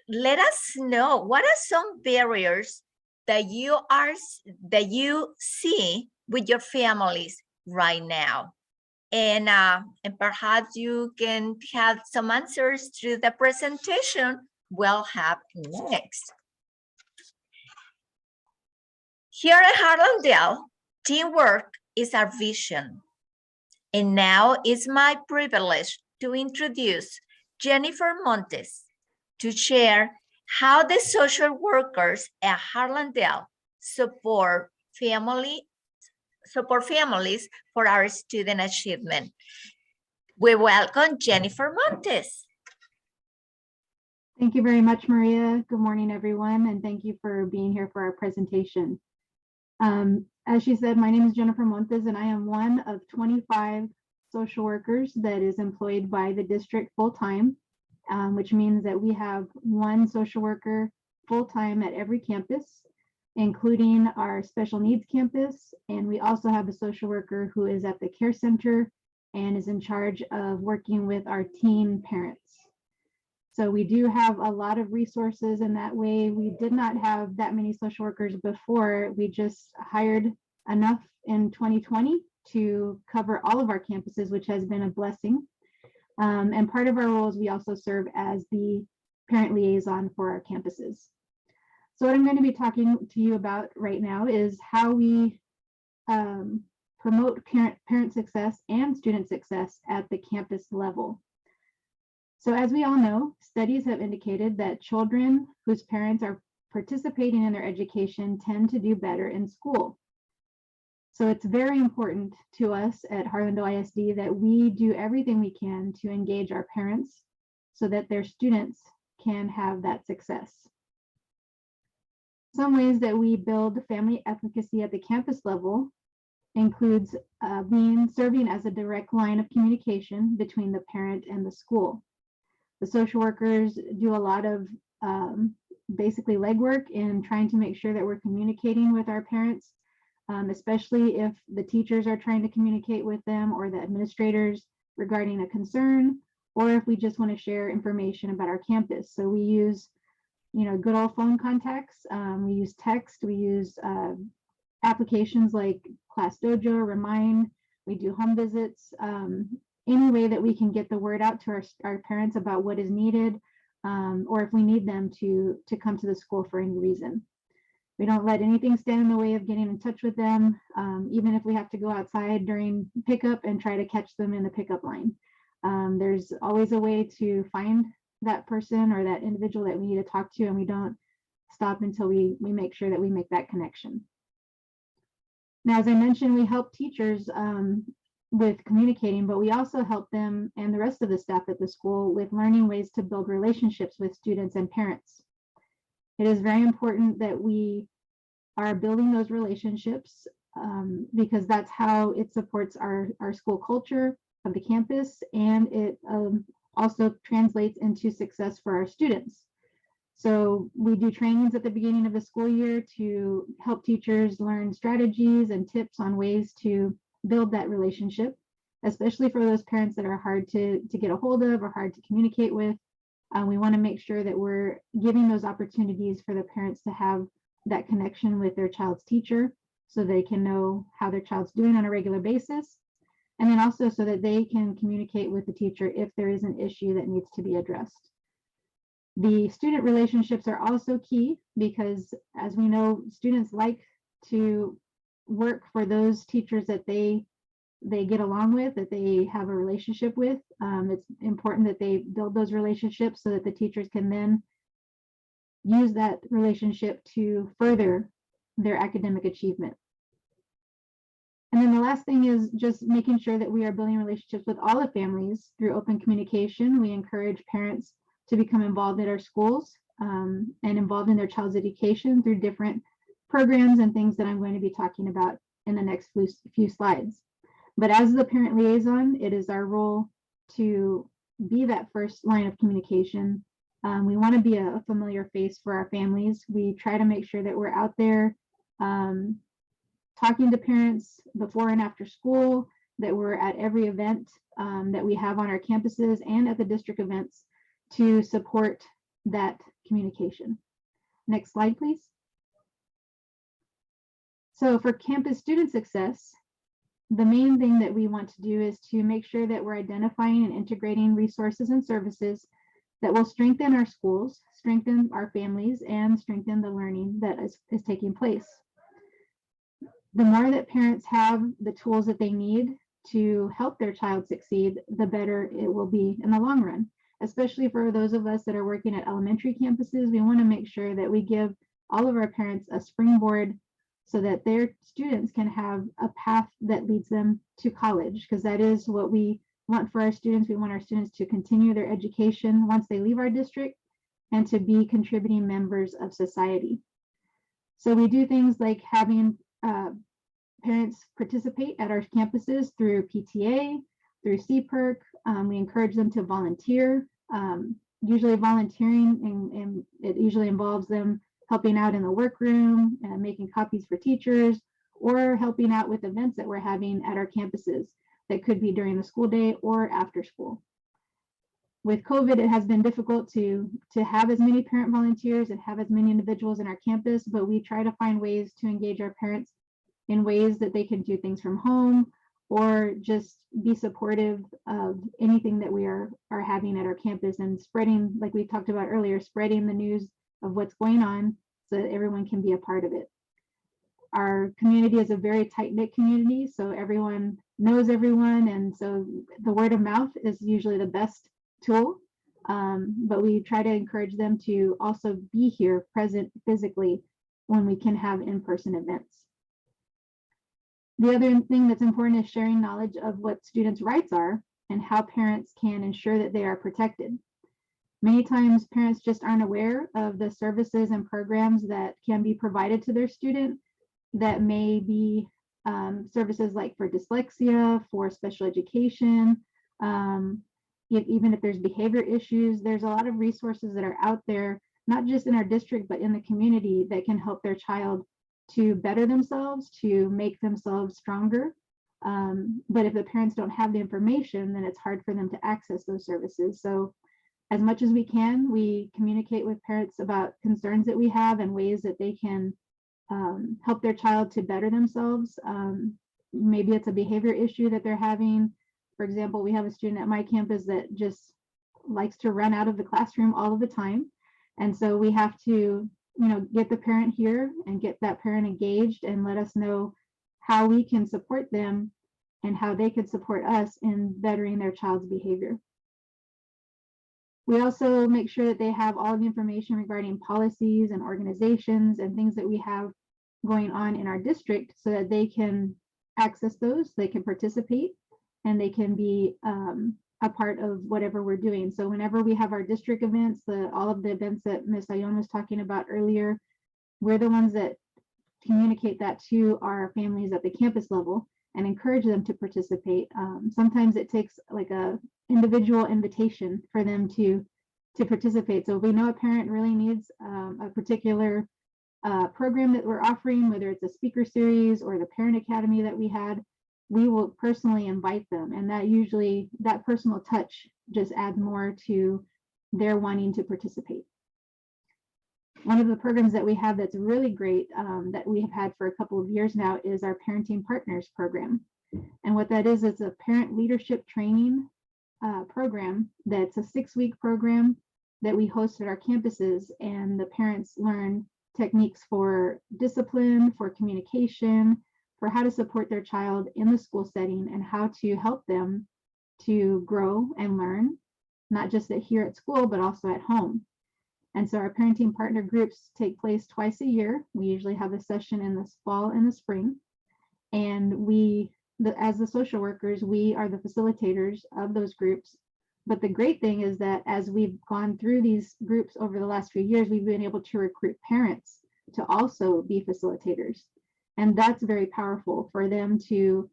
Let us know what are some barriers that you see with your families right now, and perhaps you can have some answers through the presentation we'll have next. Here at Harlandale, teamwork is our vision. And now it's my privilege to introduce Jennifer Montes to share how the social workers at Harlandale support families for our student achievement. We welcome Jennifer Montes. Thank you very much, Maria. Good morning, everyone, and thank you for being here for our presentation. As she said, my name is Jennifer Montes, and I am one of 25 social workers that is employed by the district full-time, which means that we have one social worker full-time at every campus, including our special needs campus. And we also have a social worker who is at the care center and is in charge of working with our teen parents. So we do have a lot of resources in that way. We did not have that many social workers before. We just hired enough in 2020 to cover all of our campuses, which has been a blessing. And part of our roles, we also serve as the parent liaison for our campuses. So what I'm going to be talking to you about right now is how we promote parent success and student success at the campus level. So as we all know, studies have indicated that children whose parents are participating in their education tend to do better in school. So it's very important to us at Harlandale ISD that we do everything we can to engage our parents so that their students can have that success. Some ways that we build family advocacy at the campus level includes serving as a direct line of communication between the parent and the school. The social workers do a lot of basically legwork in trying to make sure that we're communicating with our parents, especially if the teachers are trying to communicate with them or the administrators regarding a concern, or if we just want to share information about our campus. So we use good old phone contacts. We use text, we use applications like Class Dojo, Remind, we do home visits, any way that we can get the word out to our parents about what is needed, or if we need them to come to the school for any reason. We don't let anything stand in the way of getting in touch with them, even if we have to go outside during pickup and try to catch them in the pickup line. There's always a way to find that person or that individual that we need to talk to, and we don't stop until we make sure that we make that connection. Now, as I mentioned, we help teachers with communicating, but we also help them and the rest of the staff at the school with learning ways to build relationships with students and parents. It is very important that we are building those relationships because that's how it supports our school culture of the campus, and it also translates into success for our students. So we do trainings at the beginning of the school year to help teachers learn strategies and tips on ways to build that relationship, especially for those parents that are hard to get a hold of or hard to communicate with. We want to make sure that we're giving those opportunities for the parents to have that connection with their child's teacher so they can know how their child's doing on a regular basis. And then also so that they can communicate with the teacher if there is an issue that needs to be addressed. The student relationships are also key because, as we know, students like to work for those teachers that they get along with, that they have a relationship with. It's important that they build those relationships so that the teachers can then use that relationship to further their academic achievement. And then the last thing is just making sure that we are building relationships with all the families through open communication. We encourage parents to become involved at our schools and involved in their child's education through different programs and things that I'm going to be talking about in the next few slides. But as the parent liaison, it is our role to be that first line of communication. We want to be a familiar face for our families. We try to make sure that we're out there talking to parents before and after school, that we're at every event that we have on our campuses and at the district events to support that communication. Next slide, please. So for campus student success, the main thing that we want to do is to make sure that we're identifying and integrating resources and services that will strengthen our schools, strengthen our families, and strengthen the learning that is taking place. The more that parents have the tools that they need to help their child succeed, the better it will be in the long run. Especially for those of us that are working at elementary campuses, we want to make sure that we give all of our parents a springboard so that their students can have a path that leads them to college, because that is what we want for our students. We want our students to continue their education once they leave our district and to be contributing members of society. So we do things like having parents participate at our campuses through PTA, through CPERC. We encourage them to volunteer, usually volunteering, and it usually involves them helping out in the workroom and making copies for teachers, or helping out with events that we're having at our campuses that could be during the school day or after school. With COVID, it has been difficult to have as many parent volunteers and have as many individuals in our campus, but we try to find ways to engage our parents in ways that they can do things from home or just be supportive of anything that we are having at our campus, and spreading, like we talked about earlier, spreading the news of what's going on so that everyone can be a part of it. Our community is a very tight-knit community, so everyone knows everyone, and so the word of mouth is usually the best tool, but we try to encourage them to also be here present physically when we can have in-person events. The other thing that's important is sharing knowledge of what students' rights are and how parents can ensure that they are protected. Many times parents just aren't aware of the services and programs that can be provided to their student that may be services like for dyslexia, for special education, even if there's behavior issues. There's a lot of resources that are out there, not just in our district, but in the community, that can help their child to better themselves, to make themselves stronger. But if the parents don't have the information, then it's hard for them to access those services. So as much as we can, we communicate with parents about concerns that we have and ways that they can help their child to better themselves. Maybe it's a behavior issue that they're having. For example, we have a student at my campus that just likes to run out of the classroom all of the time. And so we have to, get the parent here and get that parent engaged and let us know how we can support them and how they could support us in bettering their child's behavior. We also make sure that they have all the information regarding policies and organizations and things that we have going on in our district so that they can access those, they can participate, and they can be a part of whatever we're doing. So whenever we have our district events, all of the events that Ms. Ayon was talking about earlier, we're the ones that communicate that to our families at the campus level and encourage them to participate. Sometimes it takes like a individual invitation for them to participate. So if we know a parent really needs a particular program that we're offering, whether it's a speaker series or the parent academy that we had, we will personally invite them. And that personal touch just adds more to their wanting to participate. One of the programs that we have that's really great that we have had for a couple of years now is our Parenting Partners program. And what that is a parent leadership training program that's a 6-week program that we host at our campuses, and the parents learn techniques for discipline, for communication, for how to support their child in the school setting and how to help them to grow and learn, not just here at school, but also at home. And so our parenting partner groups take place twice a year. We usually have a session in the fall and the spring. And as the social workers, we are the facilitators of those groups. But the great thing is that as we've gone through these groups over the last few years, we've been able to recruit parents to also be facilitators. And that's very powerful for them to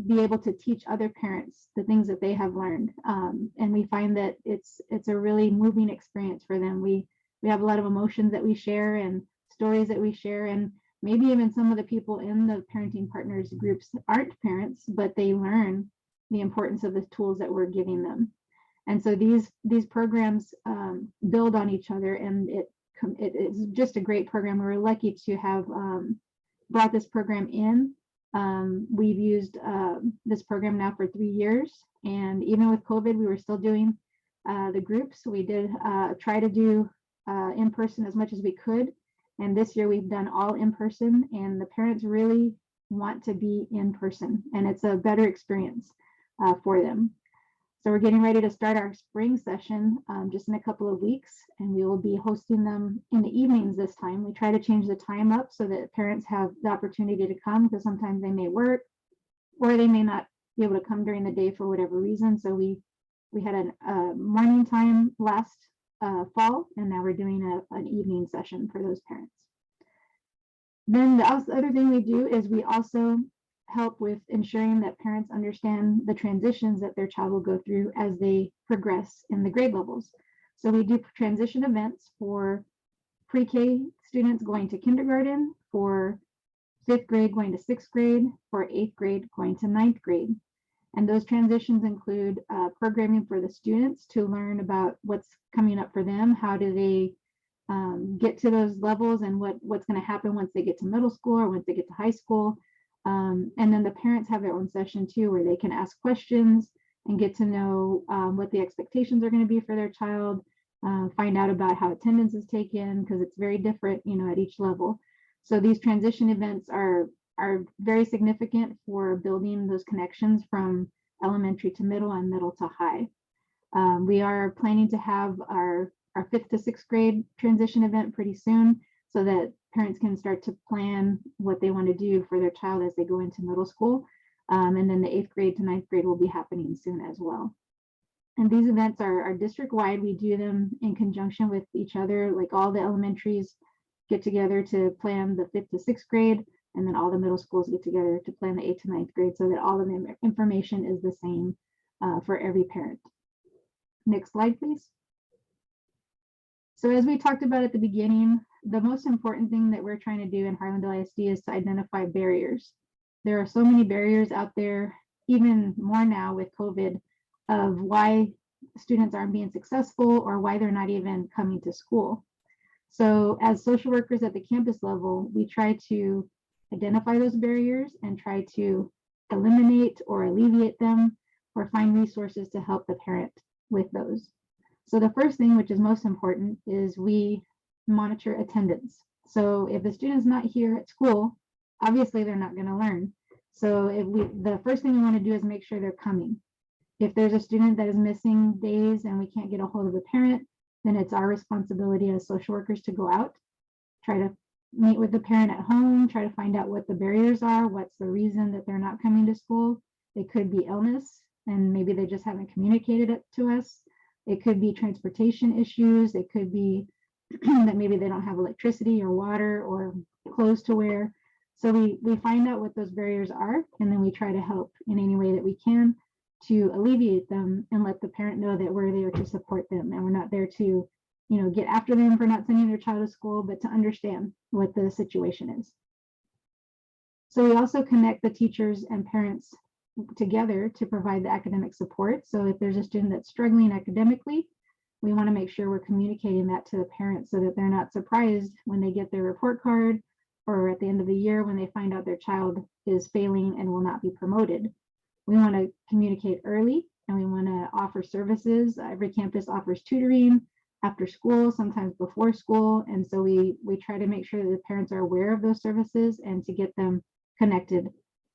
be able to teach other parents the things that they have learned. And we find that it's a really moving experience for them. We have a lot of emotions that we share and stories that we share, and maybe even some of the people in the parenting partners groups aren't parents, but they learn the importance of the tools that we're giving them. And so these programs build on each other, and it is just a great program. We're lucky to have brought this program in. We've used this program now for 3 years, and even with COVID, we were still doing the groups. We did try to do in person as much as we could, and this year we've done all in person, and the parents really want to be in person, and it's a better experience for them. So we're getting ready to start our spring session just in a couple of weeks, and we will be hosting them in the evenings this time. We try to change the time up so that parents have the opportunity to come, because sometimes they may work or they may not be able to come during the day for whatever reason. So we had a morning time last fall, and now we're doing an evening session for those parents. Then the other thing we do is we also help with ensuring that parents understand the transitions that their child will go through as they progress in the grade levels. So we do transition events for pre-K students going to kindergarten, for 5th grade going to 6th grade, for 8th grade going to 9th grade. And those transitions include programming for the students to learn about what's coming up for them, how do they get to those levels, and what's going to happen once they get to middle school or once they get to high school. And then the parents have their own session too, where they can ask questions and get to know what the expectations are going to be for their child, find out about how attendance is taken, because it's very different, at each level. So these transition events are very significant for building those connections from elementary to middle and middle to high. We are planning to have our 5th to 6th grade transition event pretty soon, so that parents can start to plan what they want to do for their child as they go into middle school. And then the 8th grade to 9th grade will be happening soon as well. And these events are district-wide. We do them in conjunction with each other, like all the elementaries get together to plan the 5th to 6th grade, and then all the middle schools get together to plan the 8th to 9th grade, so that all of the information is the same for every parent. Next slide, please. So as we talked about at the beginning, the most important thing that we're trying to do in Harlandale ISD is to identify barriers. There are so many barriers out there, even more now with COVID, of why students aren't being successful or why they're not even coming to school. So as social workers at the campus level, we try to identify those barriers and try to eliminate or alleviate them or find resources to help the parent with those. So the first thing, which is most important, is we monitor attendance. So if the student's not here at school, obviously they're not going to learn. So the first thing we want to do is make sure they're coming. If there's a student that is missing days and we can't get a hold of the parent, then it's our responsibility as social workers to go out, try to meet with the parent at home, try to find out what the barriers are, what's the reason that they're not coming to school. It could be illness, and maybe they just haven't communicated it to us. It could be transportation issues. It could be that maybe they don't have electricity or water or clothes to wear. So we find out what those barriers are, and then we try to help in any way that we can to alleviate them and let the parent know that we're there to support them, and we're not there to, get after them for not sending their child to school, but to understand what the situation is. So we also connect the teachers and parents together to provide the academic support. So if there's a student that's struggling academically, we want to make sure we're communicating that to the parents so that they're not surprised when they get their report card or at the end of the year when they find out their child is failing and will not be promoted. We want to communicate early, and we want to offer services. Every campus offers tutoring after school, sometimes before school. And so we try to make sure that the parents are aware of those services and to get them connected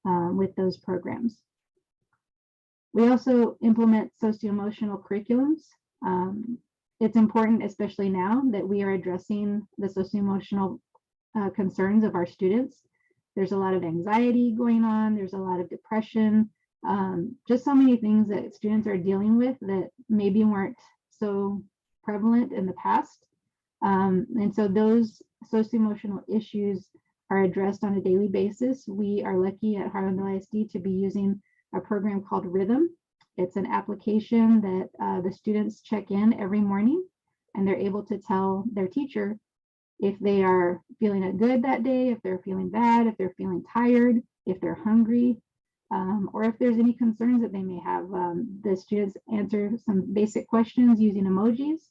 with those programs. We also implement socio-emotional curriculums. It's important, especially now, that we are addressing the socio-emotional concerns of our students. There's a lot of anxiety going on. There's a lot of depression. Just so many things that students are dealing with that maybe weren't so prevalent in the past. And so those socio-emotional issues are addressed on a daily basis. We are lucky at Harlandale ISD to be using a program called Rhythm. It's an application that the students check in every morning, and they're able to tell their teacher if they are feeling good that day, if they're feeling bad, if they're feeling tired, if they're hungry, or if there's any concerns that they may have. The students answer some basic questions using emojis,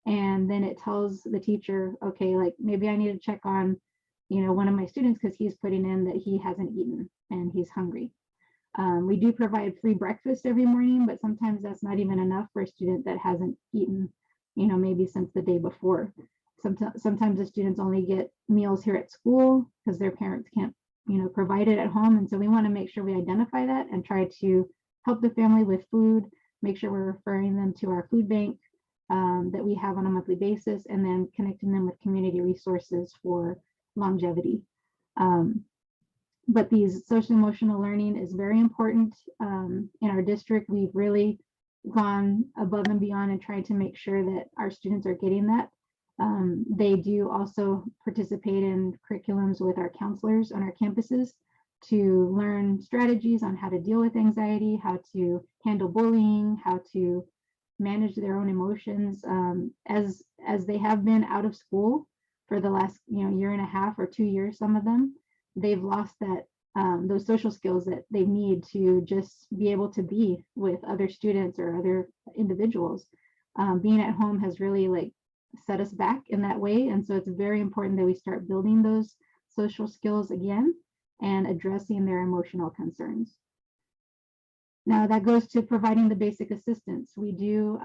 and then it tells the teacher, okay, like maybe I need to check on, one of my students because he's putting in that he hasn't eaten and he's hungry. We do provide free breakfast every morning, but sometimes that's not even enough for a student that hasn't eaten, maybe since the day before. Sometimes the students only get meals here at school because their parents can't, provide it at home. And so we want to make sure we identify that and try to help the family with food, make sure we're referring them to our food bank that we have on a monthly basis, and then connecting them with community resources for longevity. But these social emotional learning is very important in our district. We've really gone above and beyond and tried to make sure that our students are getting that. They do also participate in curriculums with our counselors on our campuses to learn strategies on how to deal with anxiety, how to handle bullying, how to manage their own emotions. As they have been out of school for the last year and a half or 2 years, some of them, they've lost that those social skills that they need to just be able to be with other students or other individuals. Being at home has really set us back in that way. And so it's very important that we start building those social skills again and addressing their emotional concerns. Now that goes to providing the basic assistance. We do,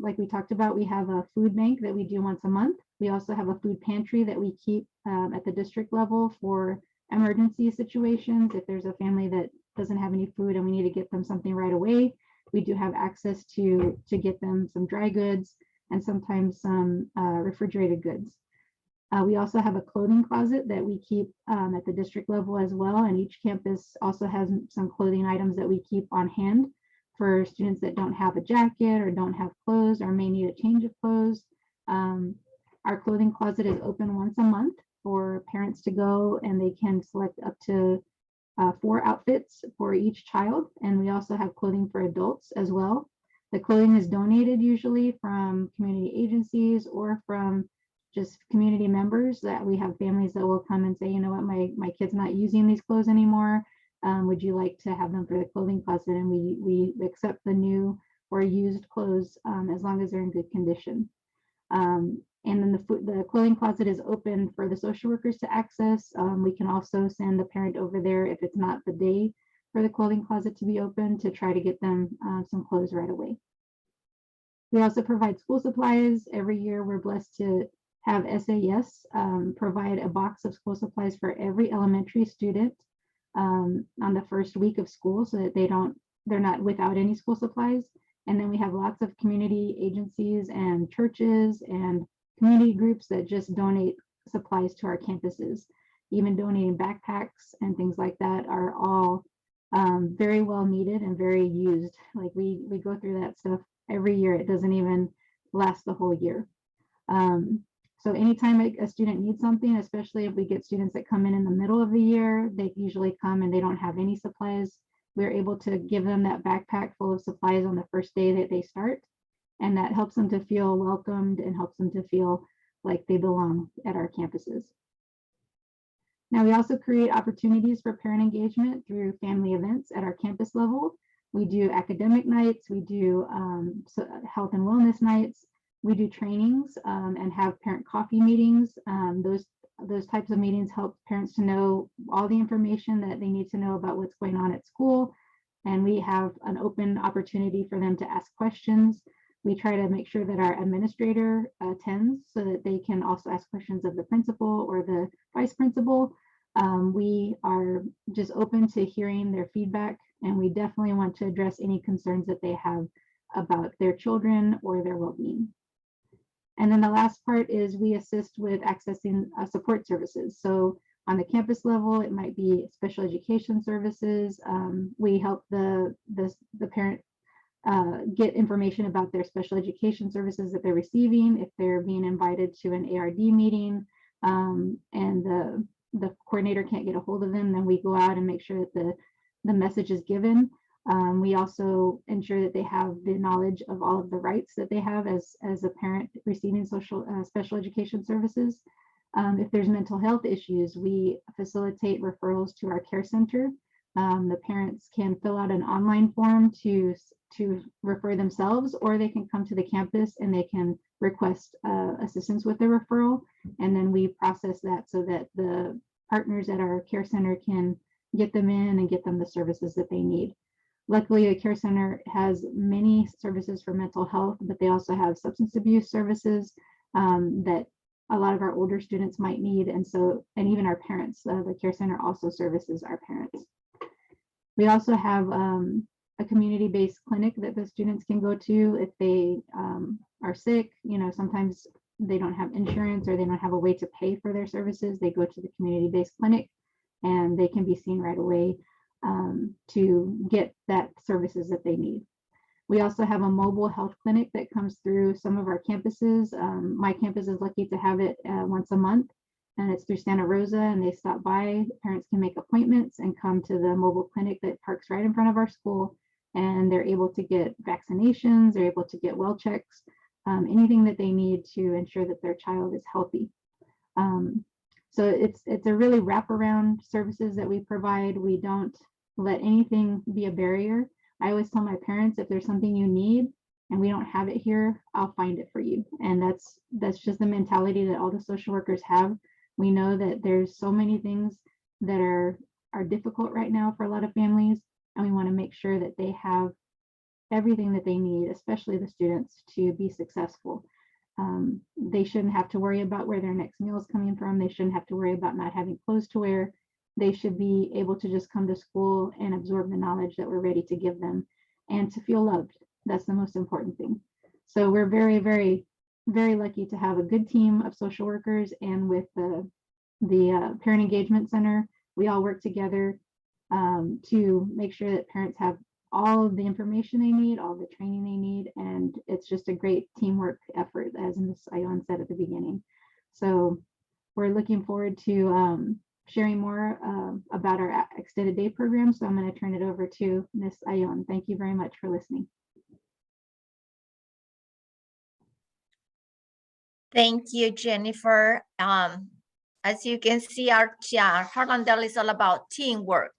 like we talked about, we have a food bank that we do once a month. We also have a food pantry that we keep at the district level for emergency situations. If there's a family that doesn't have any food and we need to get them something right away, we do have access to get them some dry goods and sometimes some refrigerated goods. We also have a clothing closet that we keep at the district level as well, and each campus also has some clothing items that we keep on hand for students that don't have a jacket or don't have clothes or may need a change of clothes. Our clothing closet is open once a month for parents to go, and they can select up to 4 outfits for each child, and we also have clothing for adults as well. The clothing is donated usually from community agencies or from just community members. That we have families that will come and say, you know what, my kid's not using these clothes anymore. Would you like to have them for the clothing closet? And we accept the new or used clothes as long as they're in good condition. And then the clothing closet is open for the social workers to access. We can also send the parent over there if it's not the day for the clothing closet to be open to try to get them some clothes right away. We also provide school supplies. Every year we're blessed to have SAS provide a box of school supplies for every elementary student on the first week of school so that they're not without any school supplies. And then we have lots of community agencies and churches and community groups that just donate supplies to our campuses. Even donating backpacks and things like that are all very well needed and very used. Like we go through that stuff every year. It doesn't even last the whole year. So anytime a student needs something, especially if we get students that come in the middle of the year, they usually come and they don't have any supplies. We're able to give them that backpack full of supplies on the first day that they start. And that helps them to feel welcomed and helps them to feel like they belong at our campuses. Now, we also create opportunities for parent engagement through family events at our campus level. We do academic nights, we do health and wellness nights, we do trainings and have parent coffee meetings. Those types of meetings help parents to know all the information that they need to know about what's going on at school. And we have an open opportunity for them to ask questions. We try to make sure that our administrator attends so that they can also ask questions of the principal or the vice principal. We are just open to hearing their feedback, and we definitely want to address any concerns that they have about their children or their well-being. And then the last part is we assist with accessing support services. So on the campus level, it might be special education services. We help the parent get information about their special education services that they're receiving. If they're being invited to an ARD meeting and the coordinator can't get a hold of them, then we go out and make sure that the message is given. We also ensure that they have the knowledge of all of the rights that they have as a parent receiving special education services. If there's mental health issues, we facilitate referrals to our care center. The parents can fill out an online form to refer themselves, or they can come to the campus and they can request assistance with the referral. And then we process that so that the partners at our care center can get them in and get them the services that they need. Luckily, the care center has many services for mental health, but they also have substance abuse services that a lot of our older students might need. And even our parents, the care center also services our parents. We also have a community-based clinic that the students can go to if they are sick. You know, sometimes they don't have insurance or they don't have a way to pay for their services. They go to the community-based clinic and they can be seen right away to get that services that they need. We also have a mobile health clinic that comes through some of our campuses. My campus is lucky to have it once a month, and it's through Santa Rosa, and they stop by. Parents can make appointments and come to the mobile clinic that parks right in front of our school, and they're able to get vaccinations, they're able to get well checks, anything that they need to ensure that their child is healthy. So it's a really wraparound services that we provide. We don't let anything be a barrier. I always tell my parents, if there's something you need and we don't have it here, I'll find it for you. And that's just the mentality that all the social workers have. We know that there's so many things that are difficult right now for a lot of families, and we want to make sure that they have everything that they need, especially the students, to be successful. They shouldn't have to worry about where their next meal is coming from. They shouldn't have to worry about not having clothes to wear. They should be able to just come to school and absorb the knowledge that we're ready to give them and to feel loved. That's the most important thing. So we're very, very, very lucky to have a good team of social workers, and with the Parent Engagement Center, we all work together to make sure that parents have all of the information they need, all the training they need, and it's just a great teamwork effort, as Ms. Ayon said at the beginning. So we're looking forward to sharing more about our extended day program. So I'm going to turn it over to Ms. Ayon. Thank you very much for listening. Thank you, Jennifer. As you can see, our Harlandale is all about teamwork.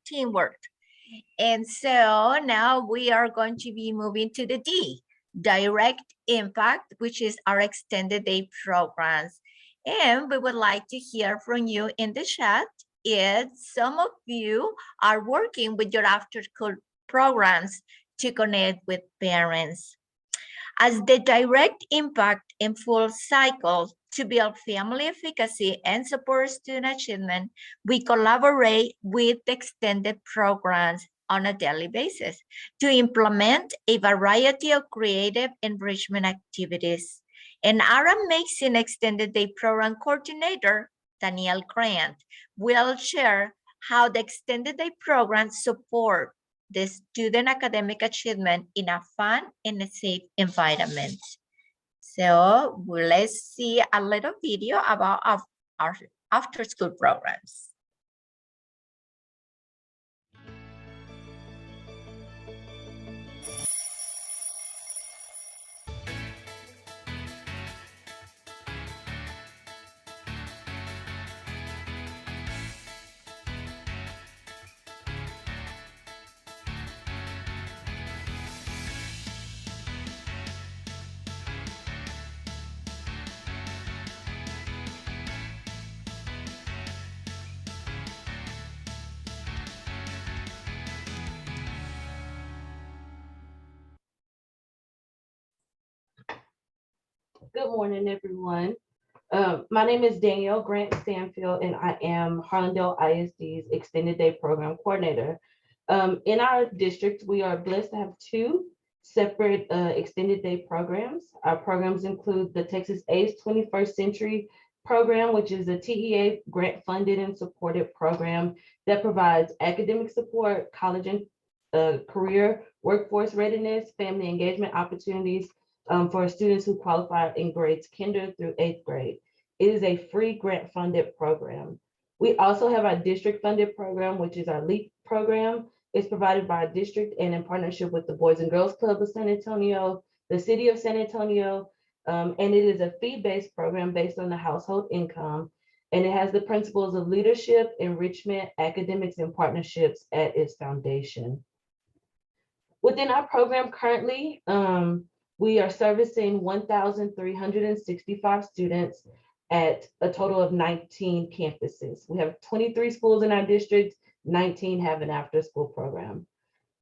And so now we are going to be moving to the D, direct impact, which is our extended day programs. And we would like to hear from you in the chat if some of you are working with your after school programs to connect with parents. As the direct impact in full cycle to build family efficacy and support student achievement, we collaborate with extended programs on a daily basis to implement a variety of creative enrichment activities. And our amazing extended day program coordinator, Danielle Grant, will share how the extended day program support the student academic achievement in a fun and a safe environment. So let's see a little video about our after school programs. Good morning, everyone. My name is Danielle Grant Stanfield, and I am Harlandale ISD's Extended Day Program Coordinator. In our district, we are blessed to have two separate extended day programs. Our programs include the Texas A's 21st Century Program, which is a TEA grant funded and supported program that provides academic support, college and career workforce readiness, family engagement opportunities, for students who qualify in grades kinder through 8th grade. It is a free grant funded program. We also have our district funded program, which is our LEAP program. It's provided by our district and in partnership with the Boys and Girls Club of San Antonio, the City of San Antonio, and it is a fee-based program based on the household income. And it has the principles of leadership, enrichment, academics, and partnerships at its foundation. Within our program currently, we are servicing 1,365 students at a total of 19 campuses. We have 23 schools in our district, 19 have an after-school program.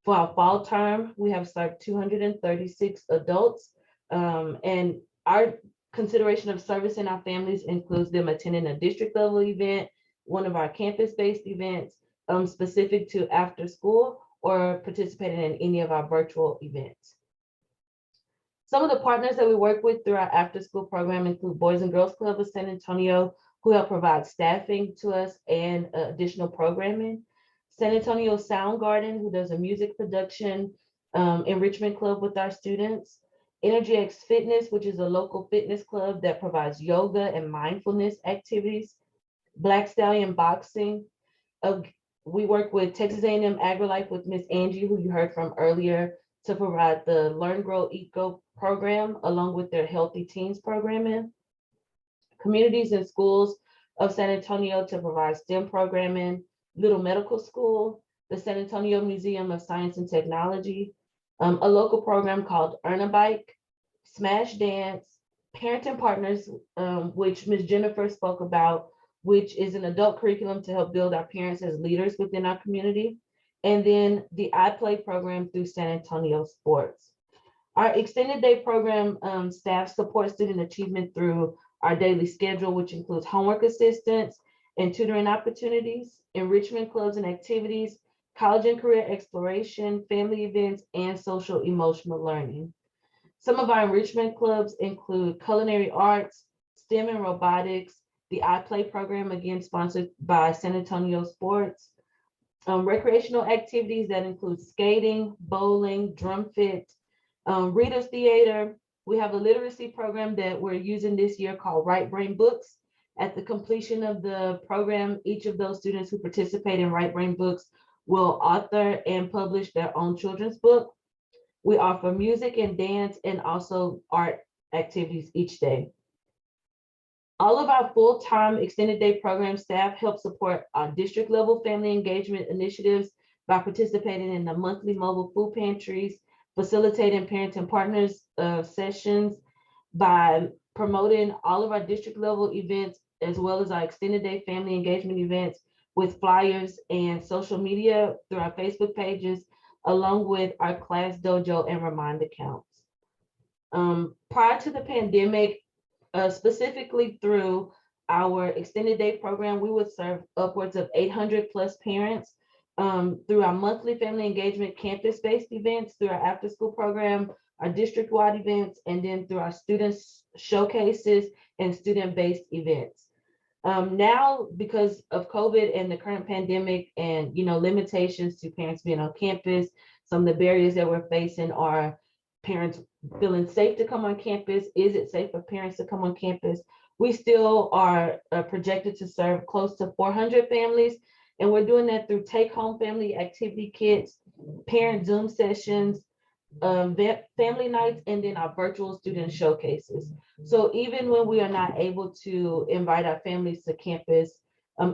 For our fall term, we have served 236 adults, and our consideration of servicing our families includes them attending a district level event, one of our campus-based events specific to after school, or participating in any of our virtual events. Some of the partners that we work with through our after-school program include Boys and Girls Club of San Antonio, who help provide staffing to us and additional programming. San Antonio Sound Garden, who does a music production enrichment club with our students. Energy X Fitness, which is a local fitness club that provides yoga and mindfulness activities. Black Stallion Boxing. We work with Texas A&M AgriLife with Miss Angie, who you heard from earlier, to provide the Learn, Grow, Eat, Go program, along with their Healthy Teens programming. Communities and Schools of San Antonio to provide STEM programming. Little Medical School, the San Antonio Museum of Science and Technology, a local program called Earn a Bike, Smash Dance, Parenting Partners, which Ms. Jennifer spoke about, which is an adult curriculum to help build our parents as leaders within our community. And then the iPlay program through San Antonio Sports. Our extended day program staff supports student achievement through our daily schedule, which includes homework assistance and tutoring opportunities, enrichment clubs and activities, college and career exploration, family events, and social emotional learning. Some of our enrichment clubs include culinary arts, STEM and robotics, the iPlay program, again sponsored by San Antonio Sports, recreational activities that include skating, bowling, drum fit, readers theater. We have a literacy program that we're using this year called Right Brain Books. At the completion of the program, each of those students who participate in Right Brain Books will author and publish their own children's book. We offer music and dance and also art activities each day. All of our full-time extended day program staff help support our district level family engagement initiatives by participating in the monthly mobile food pantries, facilitating parents and partners sessions, by promoting all of our district level events, as well as our extended day family engagement events with flyers and social media through our Facebook pages, along with our class dojo and remind accounts. Prior to the pandemic, specifically through our extended day program, we would serve upwards of 800 plus parents through our monthly family engagement campus-based events, through our after-school program, our district-wide events, and then through our students showcases and student-based events. Now, because of COVID and the current pandemic and limitations to parents being on campus, some of the barriers that we're facing are parents feeling safe to come on campus. Is it safe for parents to come on campus? We still are projected to serve close to 400 families, and we're doing that through take-home family activity kits, parent Zoom sessions, family nights, and then our virtual student showcases. So even when we are not able to invite our families to campus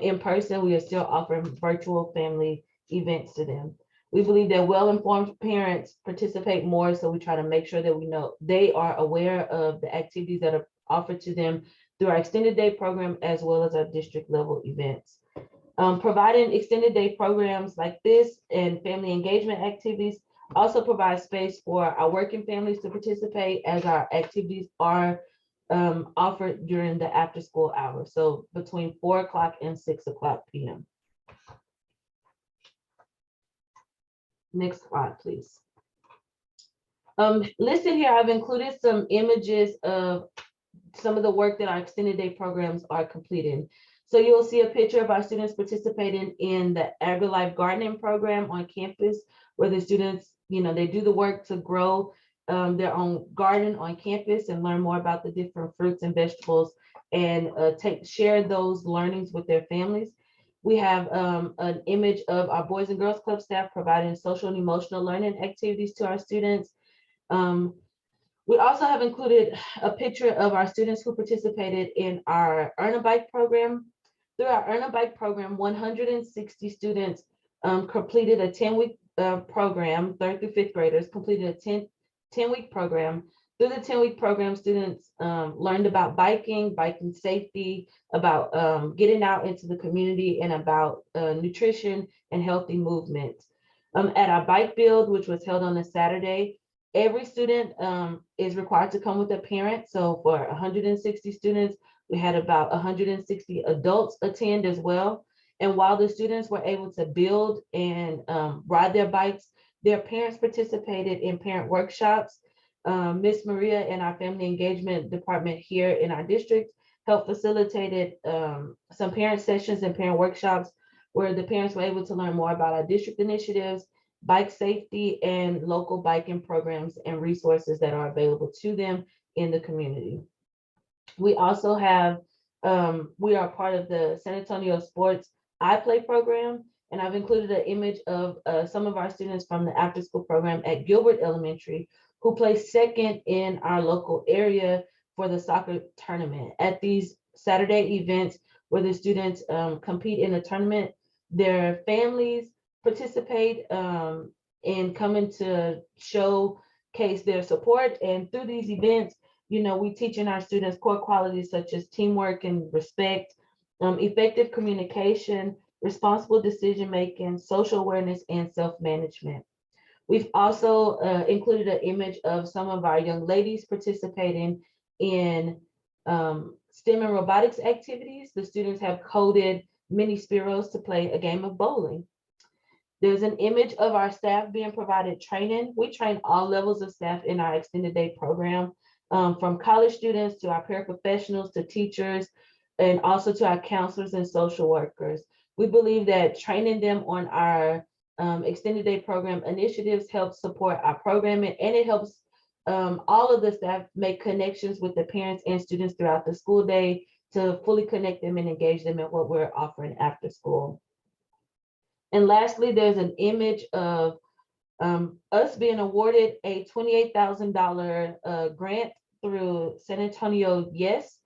in person, we are still offering virtual family events to them. We believe that well-informed parents participate more, so we try to make sure that we know they are aware of the activities that are offered to them through our extended day program, as well as our district level events. Providing extended day programs like this and family engagement activities also provide space for our working families to participate, as our activities are offered during the after school hours, so between 4 o'clock and 6 o'clock p.m. Next slide, please. Listed here, I've included some images of some of the work that our extended day programs are completing. So you'll see a picture of our students participating in the AgriLife gardening program on campus, where the students, they do the work to grow their own garden on campus and learn more about the different fruits and vegetables, and share those learnings with their families. We have an image of our Boys and Girls Club staff providing social and emotional learning activities to our students. We also have included a picture of our students who participated in our Earn a Bike program. Through our Earn a Bike program, 160 students completed a 10-week program. 3rd through 5th graders completed a 10-week program. Through the 10-week program, students learned about biking safety, about getting out into the community, and about nutrition and healthy movement. At our bike build, which was held on a Saturday, every student is required to come with a parent. So for 160 students, we had about 160 adults attend as well. And while the students were able to build and ride their bikes, their parents participated in parent workshops. Miss Maria and our family engagement department here in our district helped facilitated some parent sessions and parent workshops where the parents were able to learn more about our district initiatives, bike safety, and local biking programs and resources that are available to them in the community. We also have, we are part of the San Antonio Sports iPlay program, and I've included an image of some of our students from the after school program at Gilbert Elementary, who placed 2nd in our local area for the soccer tournament. At these Saturday events where the students compete in a tournament, their families participate in coming to showcase their support. And through these events, we teaching our students core qualities such as teamwork and respect, effective communication, responsible decision-making, social awareness, and self-management. We've also included an image of some of our young ladies participating in STEM and robotics activities. The students have coded mini Spiros to play a game of bowling. There's an image of our staff being provided training. We train all levels of staff in our extended day program, from college students to our paraprofessionals to teachers, and also to our counselors and social workers. We believe that training them on our extended day program initiatives helps support our programming, and it helps all of the staff make connections with the parents and students throughout the school day to fully connect them and engage them in what we're offering after school. And lastly, there's an image of us being awarded a $28,000 grant through San Antonio Yes.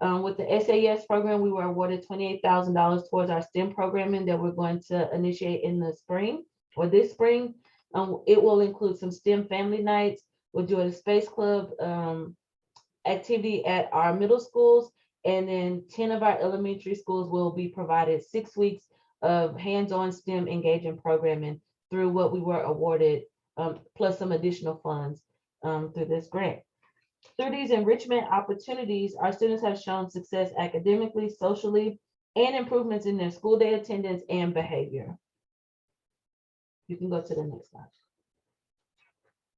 With the SAS program, we were awarded $28,000 towards our STEM programming that we're going to initiate in the spring. or this spring. It will include some STEM family nights. We'll do a space club activity at our middle schools, and then 10 of our elementary schools will be provided 6 weeks of hands-on STEM engagement programming through what we were awarded, plus some additional funds through this grant. Through these enrichment opportunities, our students have shown success academically, socially, and improvements in their school day attendance and behavior. You can go to the next slide.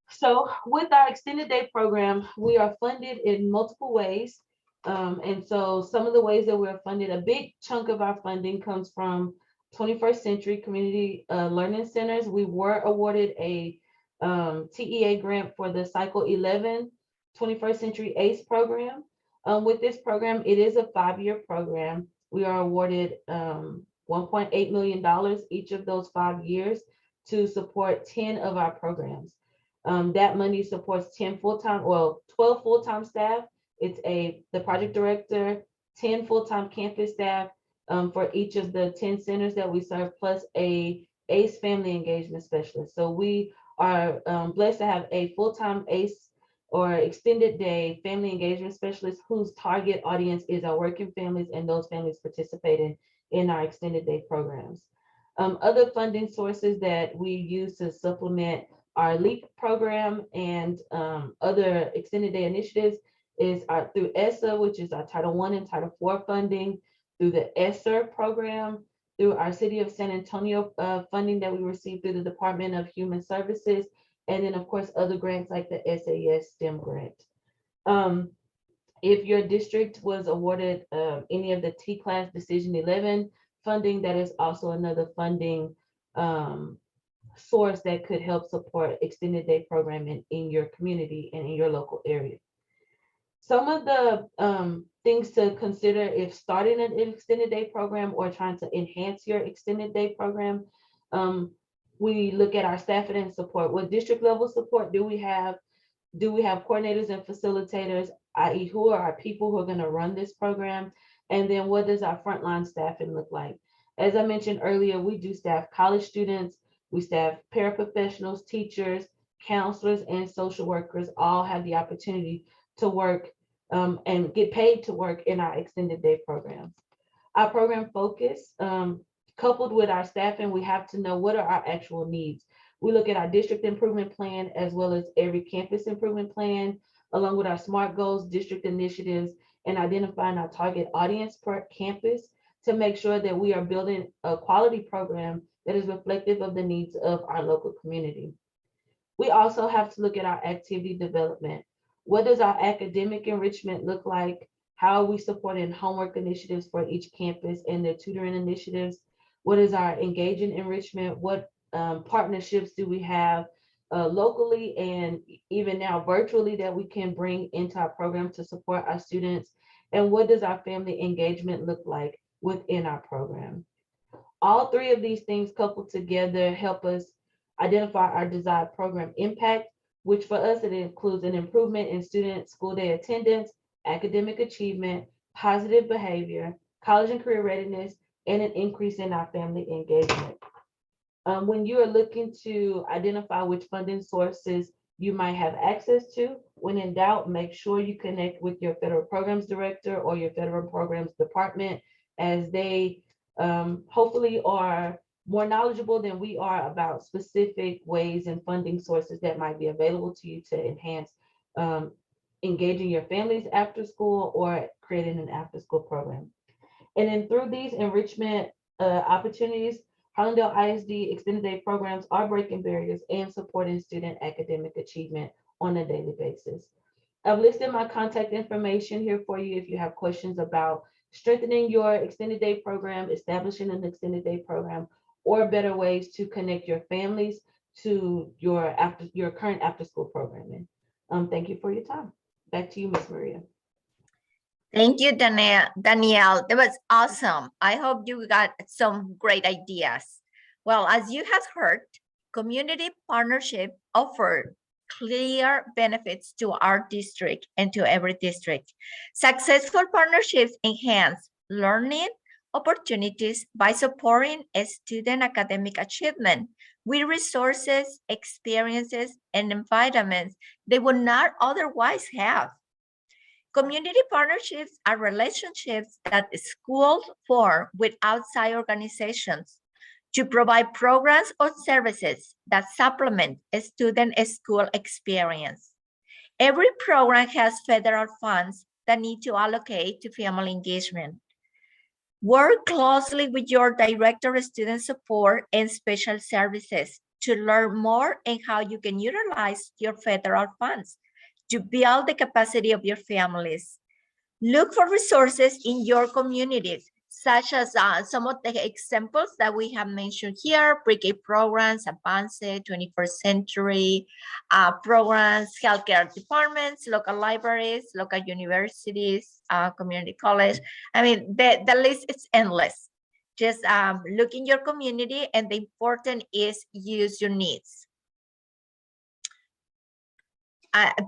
So with our extended day program, we are funded in multiple ways. And so some of the ways that we're funded, a big chunk of our funding comes from 21st Century Community Learning Centers. We were awarded a TEA grant for the Cycle 11 21st Century ACE program. With this program, it is a 5-year program. We are awarded $1.8 million each of those 5 years to support 10 of our programs. That money supports 12 full-time staff. It's the project director, 10 full-time campus staff for each of the 10 centers that we serve, plus a ACE family engagement specialist. So we are blessed to have a full-time ACE or extended day family engagement specialist whose target audience is our working families and those families participating in our extended day programs. Other funding sources that we use to supplement our LEAP program and other extended day initiatives is through ESSA, which is our Title I and Title IV funding, through the ESSER program, through our City of San Antonio funding that we received through the Department of Human Services, and then of course other grants like the SAS STEM grant. If your district was awarded any of the T-Class Decision 11 funding, that is also another funding source that could help support extended day programming in your community and in your local area. Some of the things to consider if starting an extended day program or trying to enhance your extended day program, we look at our staffing and support. What district level support do we have? Do we have coordinators and facilitators, i.e. who are our people who are going to run this program? And then what does our frontline staffing look like? As I mentioned earlier, we do staff college students, we staff paraprofessionals, teachers, counselors, and social workers all have the opportunity to work and get paid to work in our extended day programs. Our program focus, coupled with our staffing, we have to know what are our actual needs. We look at our district improvement plan as well as every campus improvement plan, along with our SMART goals, district initiatives, and identifying our target audience per campus to make sure that we are building a quality program that is reflective of the needs of our local community. We also have to look at our activity development. What does our academic enrichment look like? How are we supporting homework initiatives for each campus and their tutoring initiatives? What is our engaging enrichment? What partnerships do we have locally and even now virtually that we can bring into our program to support our students? And what does our family engagement look like within our program? All three of these things coupled together help us identify our desired program impact, which for us, it includes an improvement in student school day attendance, academic achievement, positive behavior, college and career readiness, and an increase in our family engagement. When you are looking to identify which funding sources you might have access to, when in doubt, make sure you connect with your federal programs director or your federal programs department, as they hopefully are more knowledgeable than we are about specific ways and funding sources that might be available to you to enhance engaging your families after school or creating an after school program. And then through these enrichment opportunities, Harlandale ISD extended day programs are breaking barriers and supporting student academic achievement on a daily basis. I've listed my contact information here for you if you have questions about strengthening your extended day program, establishing an extended day program, or better ways to connect your families to your current after school programming. Thank you for your time. Back to you, Ms. Maria. Thank you, Danielle. That was awesome. I hope you got some great ideas. Well, as you have heard, community partnership offer clear benefits to our district and to every district. Successful partnerships enhance learning, opportunities by supporting a student academic achievement with resources, experiences, and environments they would not otherwise have. Community partnerships are relationships that schools form with outside organizations to provide programs or services that supplement a student school experience. Every program has federal funds that need to allocate to family engagement. Work closely with your director of student support and special services to learn more and how you can utilize your federal funds to build the capacity of your families. Look for resources in your communities, such as some of the examples that we have mentioned here: pre-K programs, advanced, 21st century programs, healthcare departments, local libraries, local universities, community college. I mean, the list is endless. Just look in your community, and the important is use your needs.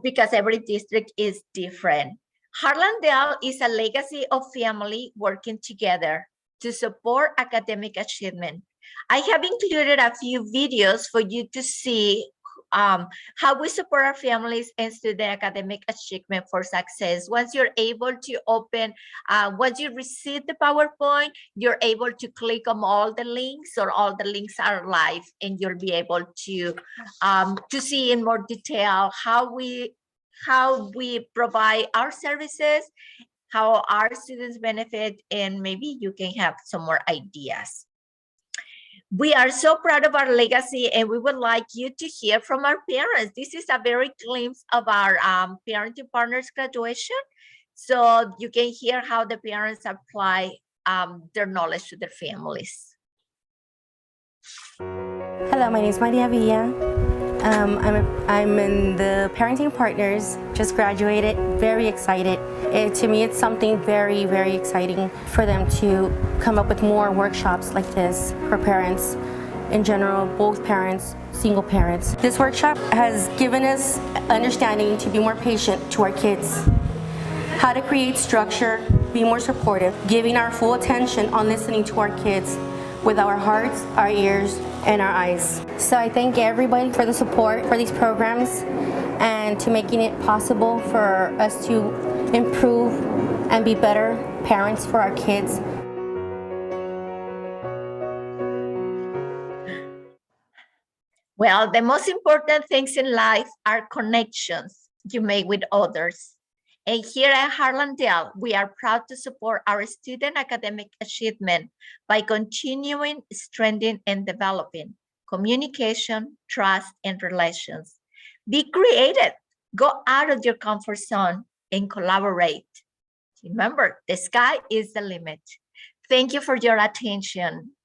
Because every district is different. Harlandale is a legacy of family working together to support academic achievement. I have included a few videos for you to see how we support our families and student academic achievement for success. Once you're able to open, once you receive the PowerPoint, you're able to click on all the links, or all the links are live, and you'll be able to see in more detail how we provide our services, how our students benefit, and maybe you can have some more ideas. We are so proud of our legacy, and we would like you to hear from our parents. This is a very glimpse of our parenting partners graduation, so you can hear how the parents apply their knowledge to their families. Hello, my name is Maria Villa. I'm in the Parenting Partners, just graduated, very excited. To me, it's something very, very exciting for them to come up with more workshops like this for parents in general, both parents, single parents. This workshop has given us understanding to be more patient to our kids, how to create structure, be more supportive, giving our full attention on listening to our kids with our hearts, our ears, and our eyes. So I thank everybody for the support for these programs and to making it possible for us to improve and be better parents for our kids. Well, the most important things in life are connections you make with others. And here at Harlandale, we are proud to support our student academic achievement by continuing strengthening and developing communication, trust, and relations. Be creative, go out of your comfort zone, and collaborate. Remember, the sky is the limit. Thank you for your attention.